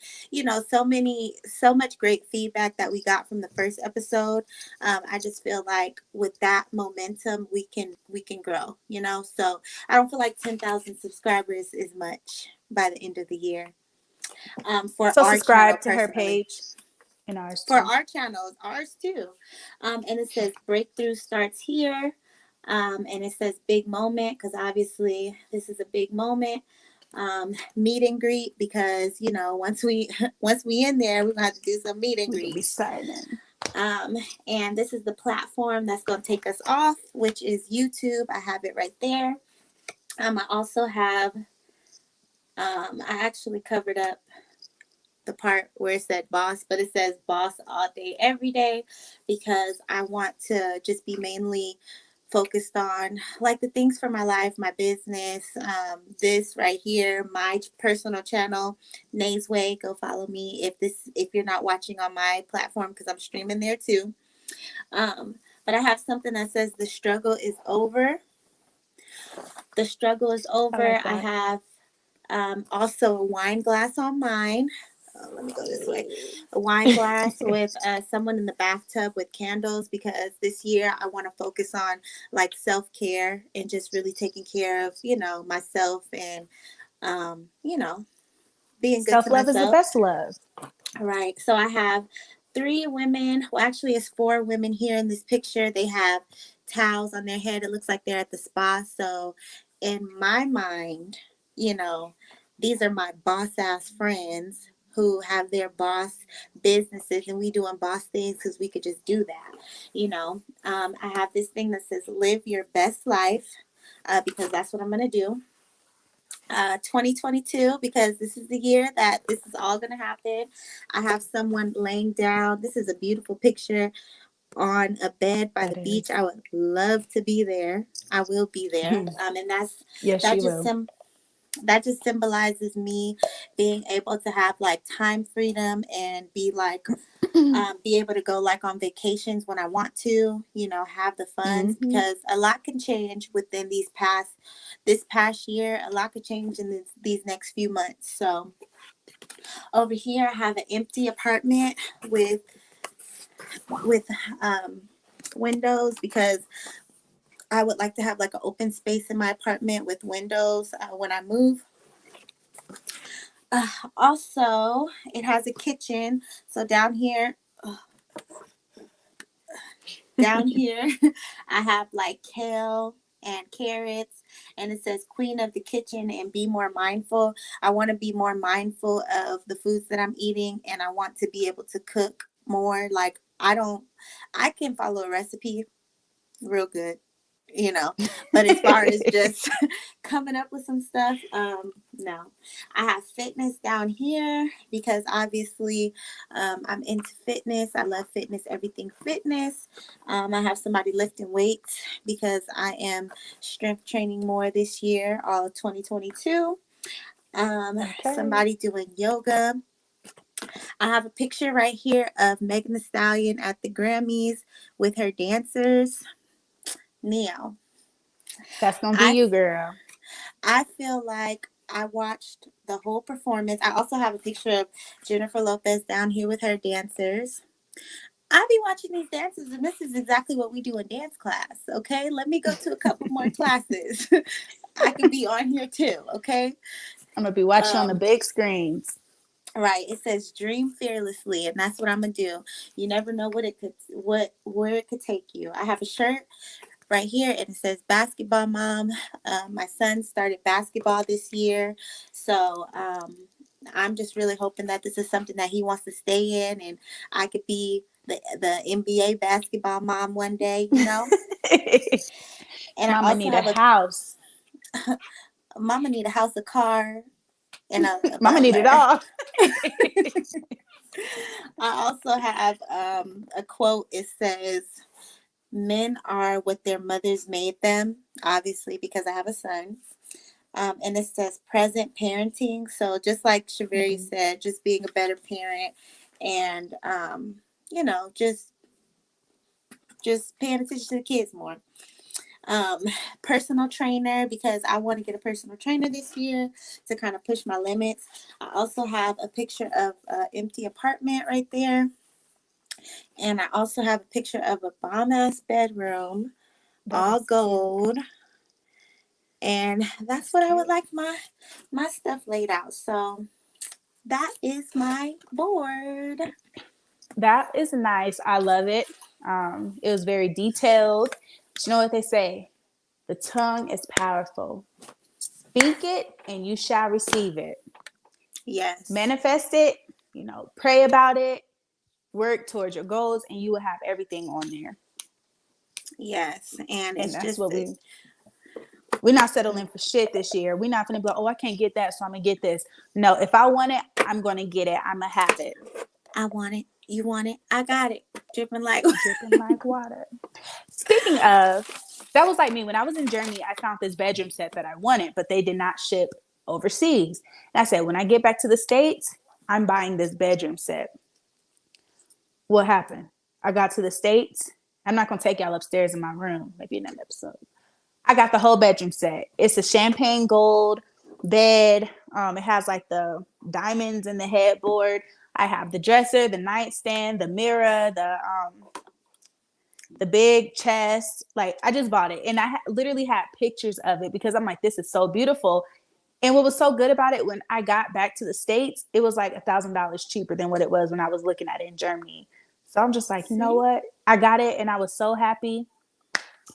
so much great feedback that we got from the first episode. I just feel like with that momentum, we can grow. So I don't feel like 10,000 subscribers is much by the end of the year. For So our channel subscribe to her personally. page and ours For too. our channels, ours too. And it says breakthrough starts here. And it says big moment because obviously this is a big moment. Meet and greet because once we once we in there, we're gonna have to do some meet and We're gonna be greets. signing. And this is the platform that's gonna take us off, which is YouTube. I have it right there. I also have I actually covered up the part where it said boss, but it says boss all day, every day, because I want to just be mainly focused on like the things for my life, my business, this right here, my personal channel, Nay's Way. Go follow me if you're not watching on my platform because I'm streaming there too. But I have something that says the struggle is over. The struggle is I over. like I that. have also a wine glass on mine. Let me go this way. A wine glass with someone in the bathtub with candles because this year I want to focus on like self care and just really taking care of myself and being good Self to love is the myself. best love. Right. So I have three women. Well, actually, it's four women here in this picture. They have towels on their head. It looks like they're at the spa. So, in my mind, you know, these are my boss ass friends who have their boss businesses and we doing boss things because we could just do that. I have this thing that says live your best life because that's what I'm going to do. 2022 because this is the year that this is all going to happen. I have someone laying down. This is a beautiful picture on a bed by That the beach. is. I would love to be there. I will be there. And Yes, that you just will. sim- that just symbolizes me being able to have like time freedom and be able to go like on vacations when I want to, have the funds Mm-hmm. because a lot can change within this past year. A lot could change in these next few months. So over here, I have an empty apartment with um, windows because I would like to have like an open space in my apartment with windows when I move. Also, it has a kitchen. So down here, I have like kale and carrots, and it says Queen of the Kitchen and be more mindful. I want to be more mindful of the foods that I'm eating, and I want to be able to cook more. Like, I can follow a recipe real good, you know, but as far as just coming up with some stuff, no. I have fitness down here because obviously I'm into fitness. I love fitness, everything fitness. I have somebody lifting weights because I am strength training more this year, all of 2022. Okay. Somebody doing yoga. I have a picture right here of Megan Thee Stallion at the Grammys with her dancers. Neo. That's gonna be I you, girl. I feel like I watched the whole performance. I also have a picture of Jennifer Lopez down here with her dancers. I be watching these dances, and this is exactly what we do in dance class. Okay, let me go to a couple more classes. I could be on here too. Okay, I'm gonna be watching on the um, big screens. right. It says dream fearlessly, and that's what I'm gonna do. You never know where it could take you. I have a shirt right here, and it says basketball mom. My son started basketball this year, so I'm just really hoping that this is something that he wants to stay in, and I could be the NBA basketball mom one day, you know. And I Mama also need a have house. a mama need a house, a car, and a Mama need it butler. all. I also have a quote. It says, "Men are what their mothers made them." Obviously, because I have a son. And it says present parenting. So just like Shaveri Mhm. said, just being a better parent, and you know, just paying attention to the kids more. Um, Personal trainer, because I want to get a personal trainer this year to kind of push my limits. I also have a picture of an empty apartment right there. And I also have a picture of a bomb ass bedroom, That all is cute. gold. And That's that's what I would cute. like my stuff laid out. So that is my board. That is nice. I love it. It was very detailed. But you know what they say? The tongue is powerful. Speak it and you shall receive it. Yes. Manifest it, pray about it, work towards your goals, and you will have everything on there. Yes. And And it's that's just what we're not settling for shit this year. We're not gonna be like, oh, I can't get that, so I'm gonna get this. No, if I want it, I'm gonna get it. I'm gonna have it. I want it. You want it. I got it. Dripping like Dripping like water. Speaking of, that was like me when I was in Germany. I found this bedroom set that I wanted, but they did not ship overseas. And I said, when I get back to the States, I'm buying this bedroom set. What happened? I got to the States. I'm not gonna take y'all upstairs in my room, maybe in an episode. I got the whole bedroom set. It's a champagne gold bed. It has like the diamonds in the headboard. I have the dresser, the nightstand, the mirror, the big chest. Like I just bought it, and I literally had pictures of it because I'm like, this is so beautiful. And what was so good about it, when I got back to the States, it was like $1,000 cheaper than what it was when I was looking at it in Germany. So I'm just like, you know see? what? I got it, and I was so happy.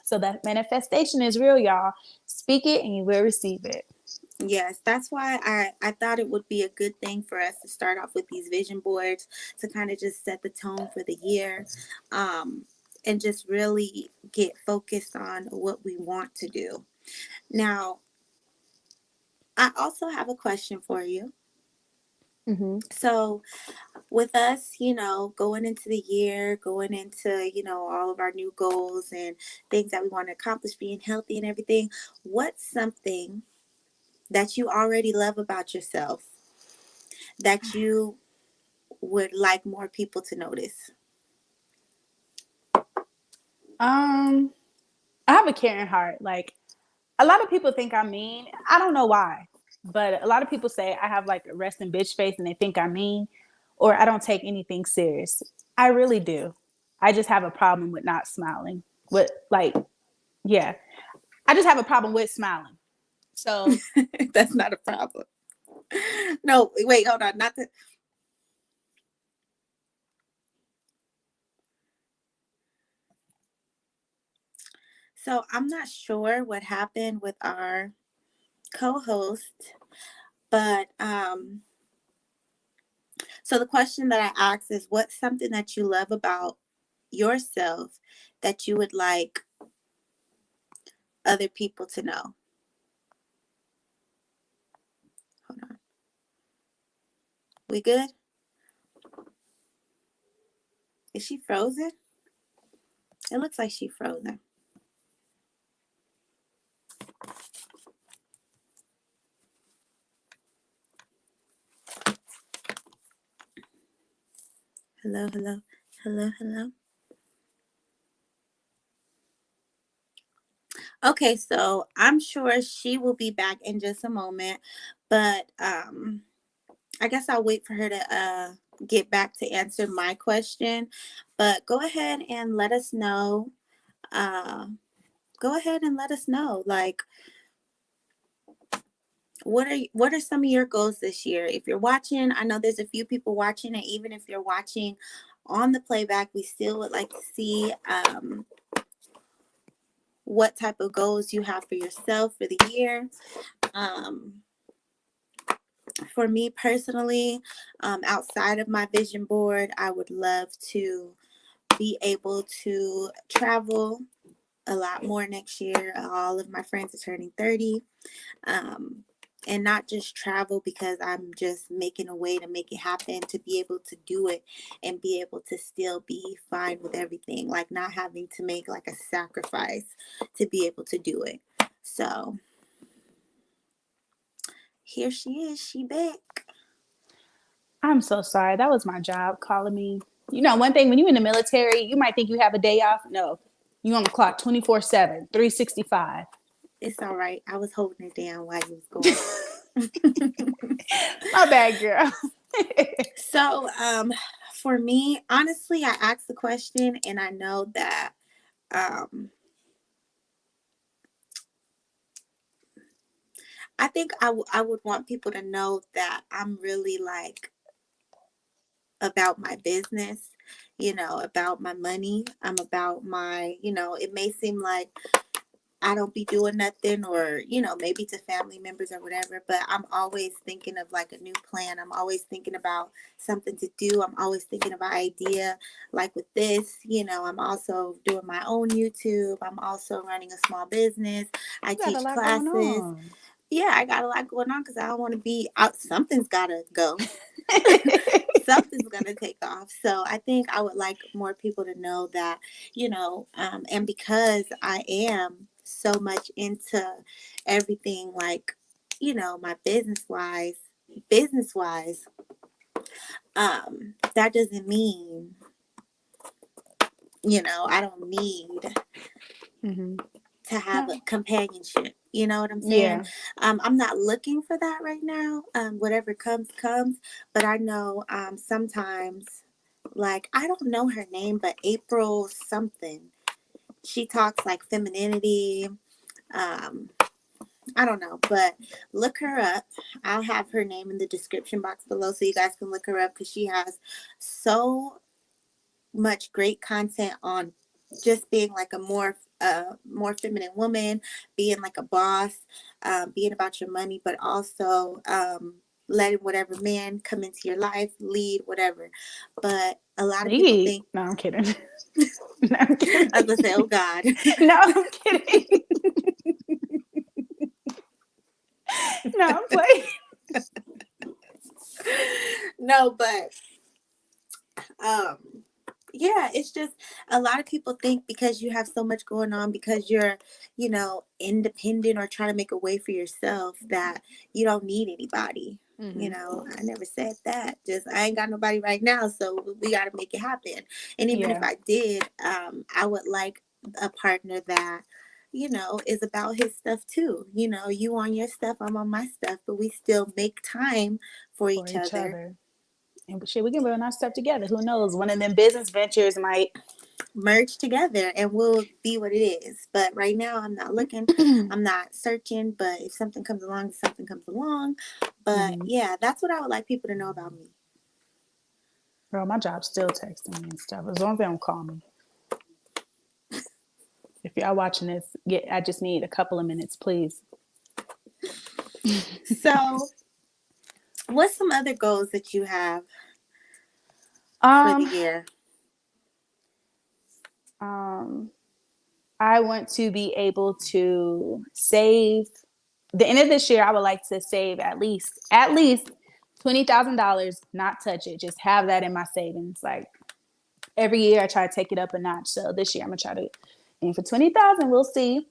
So that manifestation is real, y'all. Speak it and you will receive it. Yes, that's why I thought it would be a good thing for us to start off with these vision boards to kind of just set the tone for the year, and just really get focused on what we want to do. Now, I also have a question for you. Mm-hmm. So, with us, going into the year, going into, all of our new goals and things that we want to accomplish, being healthy and everything, what's something that you already love about yourself that you would like more people to notice? Um, I have a caring heart. Like a lot of people think I'm mean. I don't know why, but a lot of people say I have like a resting bitch face and they think I'm mean, or I don't take anything serious. I really do. I just have a problem with not smiling. With like, yeah, I just have a problem with smiling. So That's not a problem. No, wait, hold on. Not that. So I'm not sure what happened with our co-host, but so the question that I asked is, what's something that you love about yourself that you would like other people to know? Hold on. We good? Is she frozen? It looks like she's frozen. Hello, hello, hello, hello. Okay, so I'm sure she will be back in just a moment, but I guess I'll wait for her to get back to answer my question. But go ahead and let us know. Uh, Go ahead and let us know, like, what are some of your goals this year? If you're watching, I know there's a few people watching, and even if you're watching on the playback, we still would like to see what type of goals you have for yourself for the year. Um, for me personally, outside of my vision board, I would love to be able to travel a lot more next year. All of my friends are turning 30. Um, and not just travel because I'm just making a way to make it happen, to be able to do it and be able to still be fine with everything, like not having to make like a sacrifice to be able to do it. So here she is, she back. I'm so sorry. That was my job calling me. You know, one thing, when you're in the military, you might think you have a day off. No, you on the clock 24/7, 365. It's all right. I was holding it down while you was going. My bad, girl. So, for me, honestly, I asked the question, and I know that um, I think I would want people to know that I'm really like about my business, about my money. I'm about my, it may seem like I don't be doing nothing, or, maybe to family members or whatever, but I'm always thinking of like a new plan. I'm always thinking about something to do. I'm always thinking about idea. Like with this, I'm also doing my own YouTube. I'm also running a small business. I You got a teach lot going classes. on. Yeah, I got a lot going on because I don't want to be out. Something's got to go. Something's going to take off. So I think I would like more people to know that, and because I am so much into everything, like, my business wise, that doesn't mean, I don't need Mm-hmm. to have a No. companionship. You know what I'm saying? Yeah. I'm not looking for that right now. Whatever comes, comes. But I know sometimes, like, I don't know her name, but April something. She talks like femininity. Um, I don't know, but look her up. I'll have her name in the description box below so you guys can look her up, because she has so much great content on just being like a more feminine woman, being like a boss, being about your money, but also letting whatever man come into your life, lead, whatever. But a lot of people Lead. think, No, I'm kidding. No, I'm kidding. I was gonna say, oh God. No, I'm kidding. No, I'm playing. No, but um yeah, it's just a lot of people think because you have so much going on, because you're, independent or trying to make a way for yourself, that you don't need anybody. Mm-hmm. I never said that. Just I ain't got nobody right now, so we got to make it happen. And even if Yeah. I did, I would like a partner that, is about his stuff too. You on your stuff, I'm on my stuff, but we still make time for For each each other, other. And shit, we can run our stuff together. Who knows? One of them business ventures might. merge together, and we'll be what it is. But right now I'm not looking, I'm not searching, but if something comes along, something comes along. But Mm-hmm. yeah, that's what I would like people to know about me. Girl, my job's still texting me and stuff. As long as they don't call me. If y'all watching this, I just need a couple of minutes, please. So what's some other goals that you have for the Um, year? um, I want to be able to save. The end of this year, I would like to save at least $20,000. Not touch it. Just have that in my savings. Like every year, I try to take it up a notch. So this year, I'm gonna try to aim for 20,000. We'll see.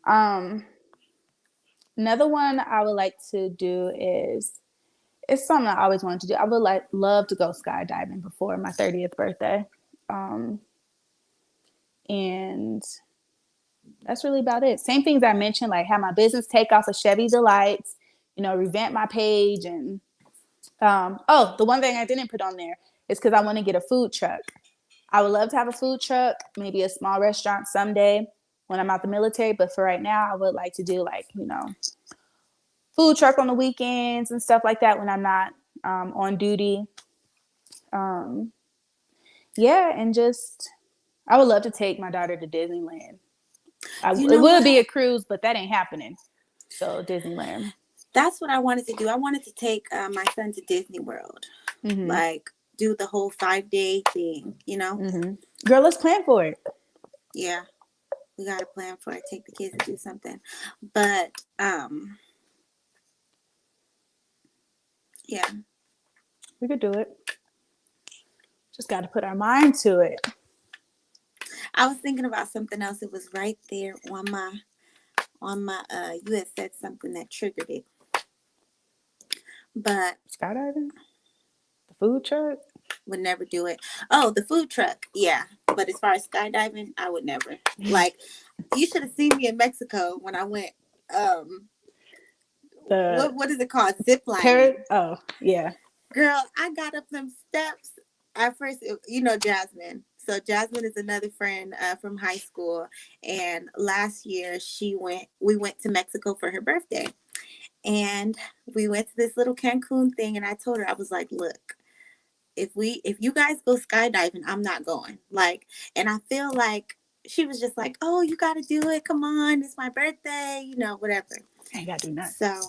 Um, Another one I would like to do is, it's something I always wanted to do. I would love to go skydiving before my 30th birthday. Um, and that's really about it. Same things I mentioned, like have my business take off of Chevy Delights, revamp my page. And the one thing I didn't put on there is because I want to get a food truck. I would love to have a food truck, maybe a small restaurant someday when I'm out the military. But for right now, I would like to do like, food truck on the weekends and stuff like that when I'm not on duty. Um, yeah, and just I would love to take my daughter to Disneyland. You It know would be what? a cruise, but that ain't happening. So Disneyland. That's what I wanted to do. I wanted to take my son to Disney World, Mm-hmm. like do the whole 5 day thing. You know? Mm-hmm. Girl, let's plan for it. Yeah, we got to plan for it. Take the kids to do something, but yeah. We could do it. Just got to put our mind to it. I was thinking about something else. It was right there on my. You had said something that triggered it, but Skydiving, the food truck. would never do it. Oh, the food truck, yeah. But as far as skydiving, I would never. Like, you should have seen me in Mexico when I went. Um, The what is it called? Zip parrot. lining. Oh yeah. Girl, I got up them steps. At first, you know Jasmine. So Jasmine is another friend from high school, and last year We went to Mexico for her birthday, and we went to this little Cancun thing. And I told her, I was like, "Look, if you guys go skydiving, I'm not going." Like, and I feel like she was just like, "Oh, you got to do it. Come on, it's my birthday. You know, whatever." I ain't gotta do nothing. So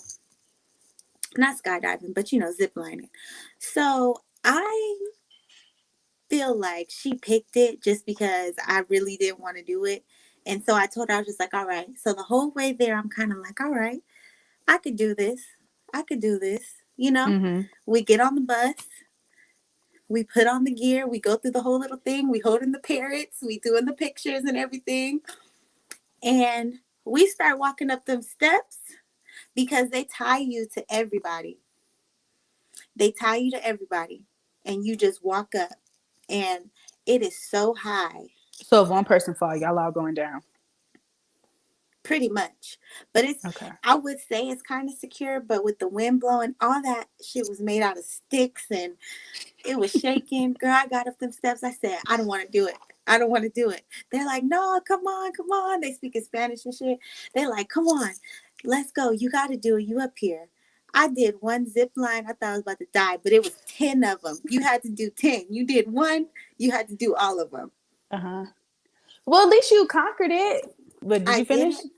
not skydiving, but you know, zip lining. So I feel like she picked it just because I really didn't want to do it. And so I told her, I was just like, all right. So the whole way there, I'm kind of like, all right, I could do this. I could do this. You know, Mm-hmm. we get on the bus, we put on the gear, we go through the whole little thing, we holding the parrots, we doing the pictures and everything. And we start walking up them steps because they tie you to everybody. They tie you to everybody. And you just walk up. And it is so high. So if one person fall, y'all all going down. Pretty much. But it's, Okay. I would say it's kind of secure, but with the wind blowing, all that shit was made out of sticks and it was shaking. Girl, I got up them steps. I said, I don't want to do it. I don't want to do it. They're like, no, come on, come on. They speak in Spanish and shit. They're like, come on, let's go. You got to do it. You up here. I did one zip line. I thought I was about to die, but it was 10 of them. You had to do 10. You did one. You had to do all of them. Uh-huh. Well, at least you conquered it. But did I you did finish? it.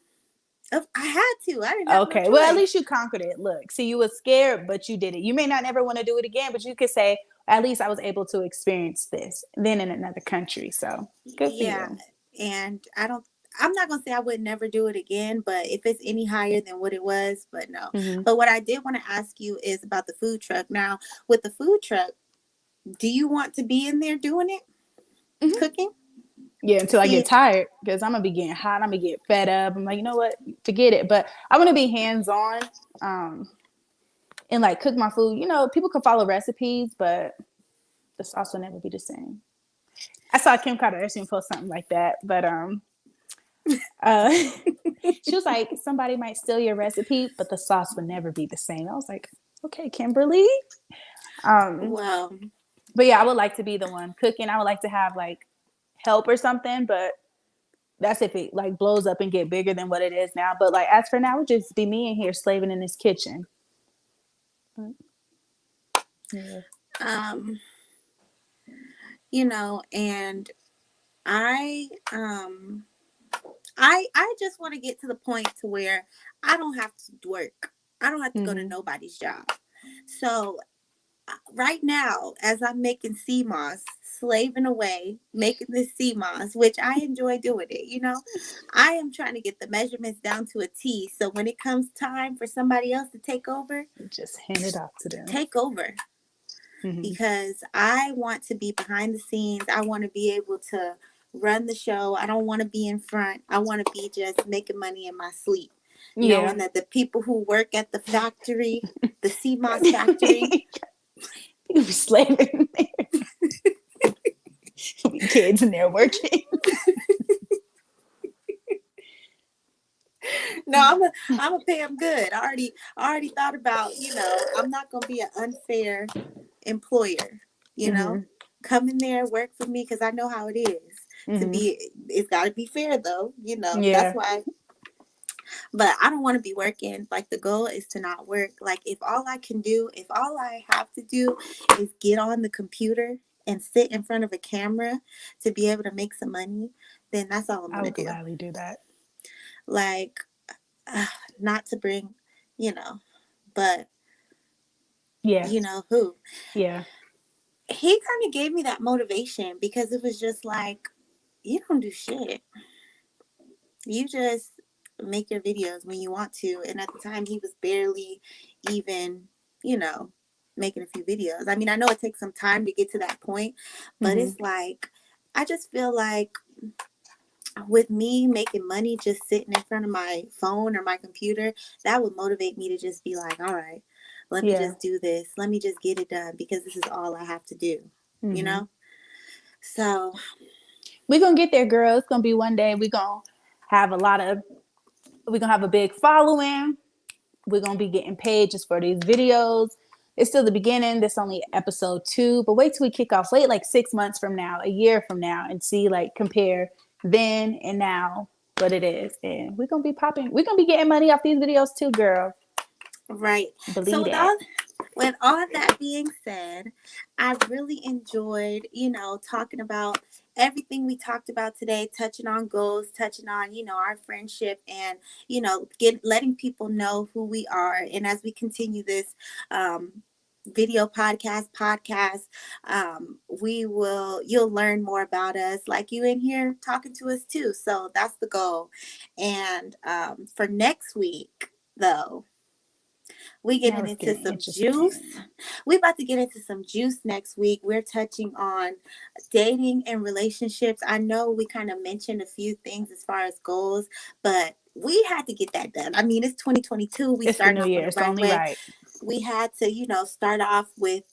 I had to. I didn't have no Okay. Well, at choice. least you conquered it. Look, see, you were scared, but you did it. You may not ever want to do it again, but you could say, at least I was able to experience this then in another country. So good for Yeah. you. And I'm not going to say I would never do it again, but if it's any higher than what it was, but no. Mm-hmm. But what I did want to ask you is about the food truck. Now, with the food truck, do you want to be in there doing it? Mm-hmm. Cooking? Yeah, until I See, get tired because I'm gonna be getting hot. I'm gonna get fed up. I'm like, you know what? Forget it. But I want to be hands on, and like cook my food. You know, people can follow recipes, but the sauce will never be the same. I saw Kim Kardashian post something like that, but uh, she was like, somebody might steal your recipe, but the sauce would never be the same. I was like, okay, Kimberly. Um, well, but yeah, I would like to be the one cooking. I would like to have like help or something, but that's if it like blows up and get bigger than what it is now. But like as for now, it would just be me in here slaving in this kitchen. But, yeah. um, you know, and I I just want to get to the point to where I don't have to work. I don't have to go to Mm-hmm. nobody's job. So right now, as I'm making sea moss, slaving away, making this sea moss, which I enjoy doing it, you know, I am trying to get the measurements down to a T. So when it comes time for somebody else to take over, Just hand it off to them. take over. Mm-hmm. Because I want to be behind the scenes. I want to be able to run the show. I don't want to be in front. I want to be just making money in my sleep. Yeah. Knowing that the people who work at the factory, the CMOS factory, You be slaving there. Kids in there working. no, I'm a pay them good. I already thought about, you know, I'm not gonna be an unfair employer. You know, Mm-hmm. come in there, work for me because I know how it is to Mm-hmm. be. It's got to be fair though. You know, that's Yeah. why. But I don't want to be working. Like the goal is to not work. Like if all I can do, if all I have to do is get on the computer and sit in front of a camera to be able to make some money, then that's all I'm I gonna would do. gladly do that. like, uh, not to bring, you know, but Yeah. you know who. Yeah. He kind of gave me that motivation because it was just like, you don't do shit. You just make your videos when you want to. And at the time, he was barely even, you know, making a few videos. I mean, I know it takes some time to get to that point, but Mm-hmm. it's like, I just feel like with me making money just sitting in front of my phone or my computer, that would motivate me to just be like, all right, let me Yeah. just do this. Let me just get it done because this is all I have to do, you Mm-hmm. know? So, We're gonna get there, girl. It's gonna be one day. Have a lot of we're gonna have a big following. We're gonna be getting paid just for these videos. It's still the beginning. This only episode 2, but wait till we kick off. Wait like 6 months from now, a year from now, and see like compare then and now what it is. And we're gonna be popping. We're gonna be getting money off these videos too, girl. right. So Believe that. with all that being said, I really enjoyed, talking about everything we talked about today, touching on goals, touching on, our friendship and, letting people know who we are. And as we continue this video podcast, you'll learn more about us, like you in here talking to us too. So that's the goal. And for next week, though, we Now getting it's into getting some juice. interesting. We about to get into some juice next week. We're touching on dating and relationships. I know we kind of mentioned a few things as far as goals, but we had to get that done. I mean, it's 2022. We It's the starting new off on year. the It's right only way. right. We had to, start off with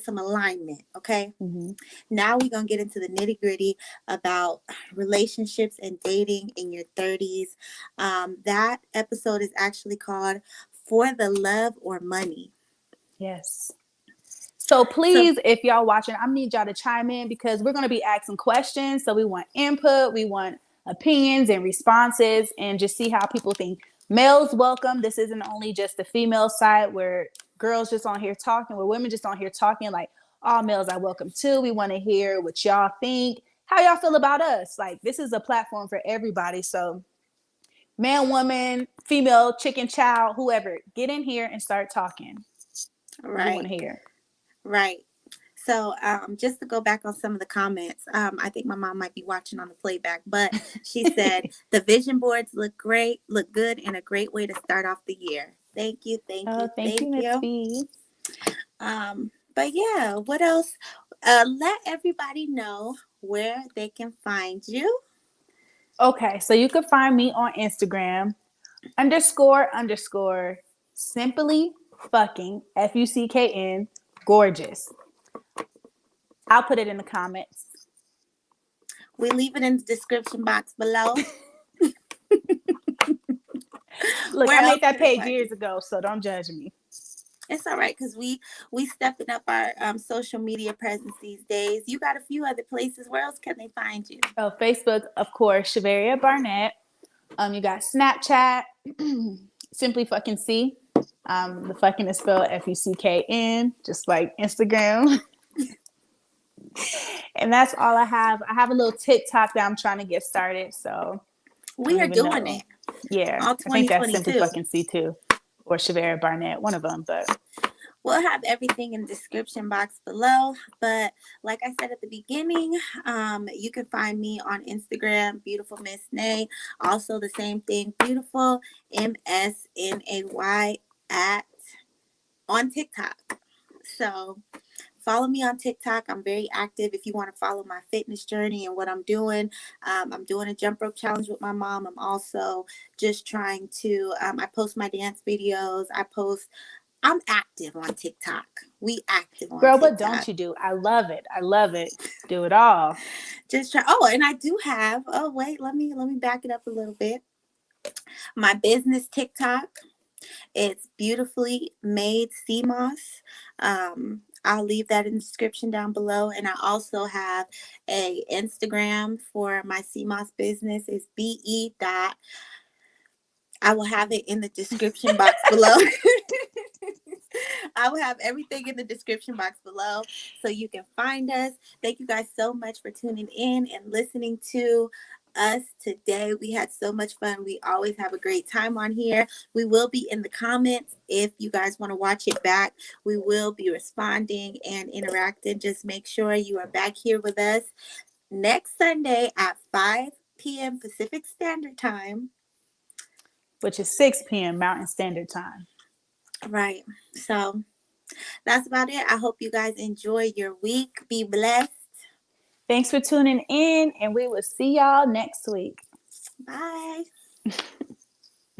some alignment. Okay. Mm-hmm. Now we're gonna get into the nitty gritty about relationships and dating in your 30s. That episode is actually called "For the Love or Money." Yes. So So, please, if y'all watching, I need y'all to chime in because we're going to be asking questions. So we want input, we want opinions and responses, and just see how people think. Males welcome. This isn't only just the female side where girls just on here talking, where women just on here talking. Like all males are welcome too. We want to hear what y'all think, how y'all feel about us. Like this is a platform for everybody. So man, woman, female, chicken, child, whoever, get in here and start talking. We want right, to hear. right. So, just to go back on some of the comments, I think my mom might be watching on the playback, but she said the vision boards look great, look good, and a great way to start off the year. Thank you, thank Oh, you, thank you, thank Miss you. B. But yeah, what else? Let everybody know where they can find you. Okay, so you can find me on Instagram __ simply fucking FUCKN gorgeous. I'll put it in the comments. We leave it in the description box below. Look, I Where else made that can they page find you? years ago, so don't judge me. It's all right because we stepping up our social media presence these days. You got a few other places. Where else can they find you? Oh, Facebook, of course, Shavaria Barnett. You got Snapchat, simply fucking C. The fucking is spelled FUCKN, just like Instagram. And that's all I have. I have a little TikTok that I'm trying to get started. So I We don't are even doing know. it Yeah, all I think that's simply 2022. fucking C2 or Shavera Barnett, one of them. But We'll have everything in the description box below. But like I said at the beginning, you can find me on Instagram, Beautifulmsnay. Also the same thing, Beautifulmsnay at on TikTok. So follow me on TikTok. I'm very active. If you want to follow my fitness journey and what I'm doing, I'm doing a jump rope challenge with my mom. I'm also just trying to, I post my dance videos. I'm active on TikTok. We active on girl, what don't TikTok. you do? I love it. I love it. Do it all. Just try. Oh, and I do have. Oh, wait. Let me back it up a little bit. My business TikTok. It's beautifully made CMOS. I'll leave that in the description down below. And I also have a Instagram for my CMOS business. It's BE dot. I will have it in the description box below. I will have everything in the description box below so you can find us. Thank you guys so much for tuning in and listening to us today. We had so much fun. We always have a great time on here. We will be in the comments if you guys want to watch it back. We will be responding and interacting. Just make sure you are back here with us next Sunday at 5 p.m. Pacific Standard Time. Which is 6 p.m. Mountain Standard Time. Right. So that's about it. I hope you guys enjoy your week. Be blessed. Thanks for tuning in, and we will see y'all next week. Bye.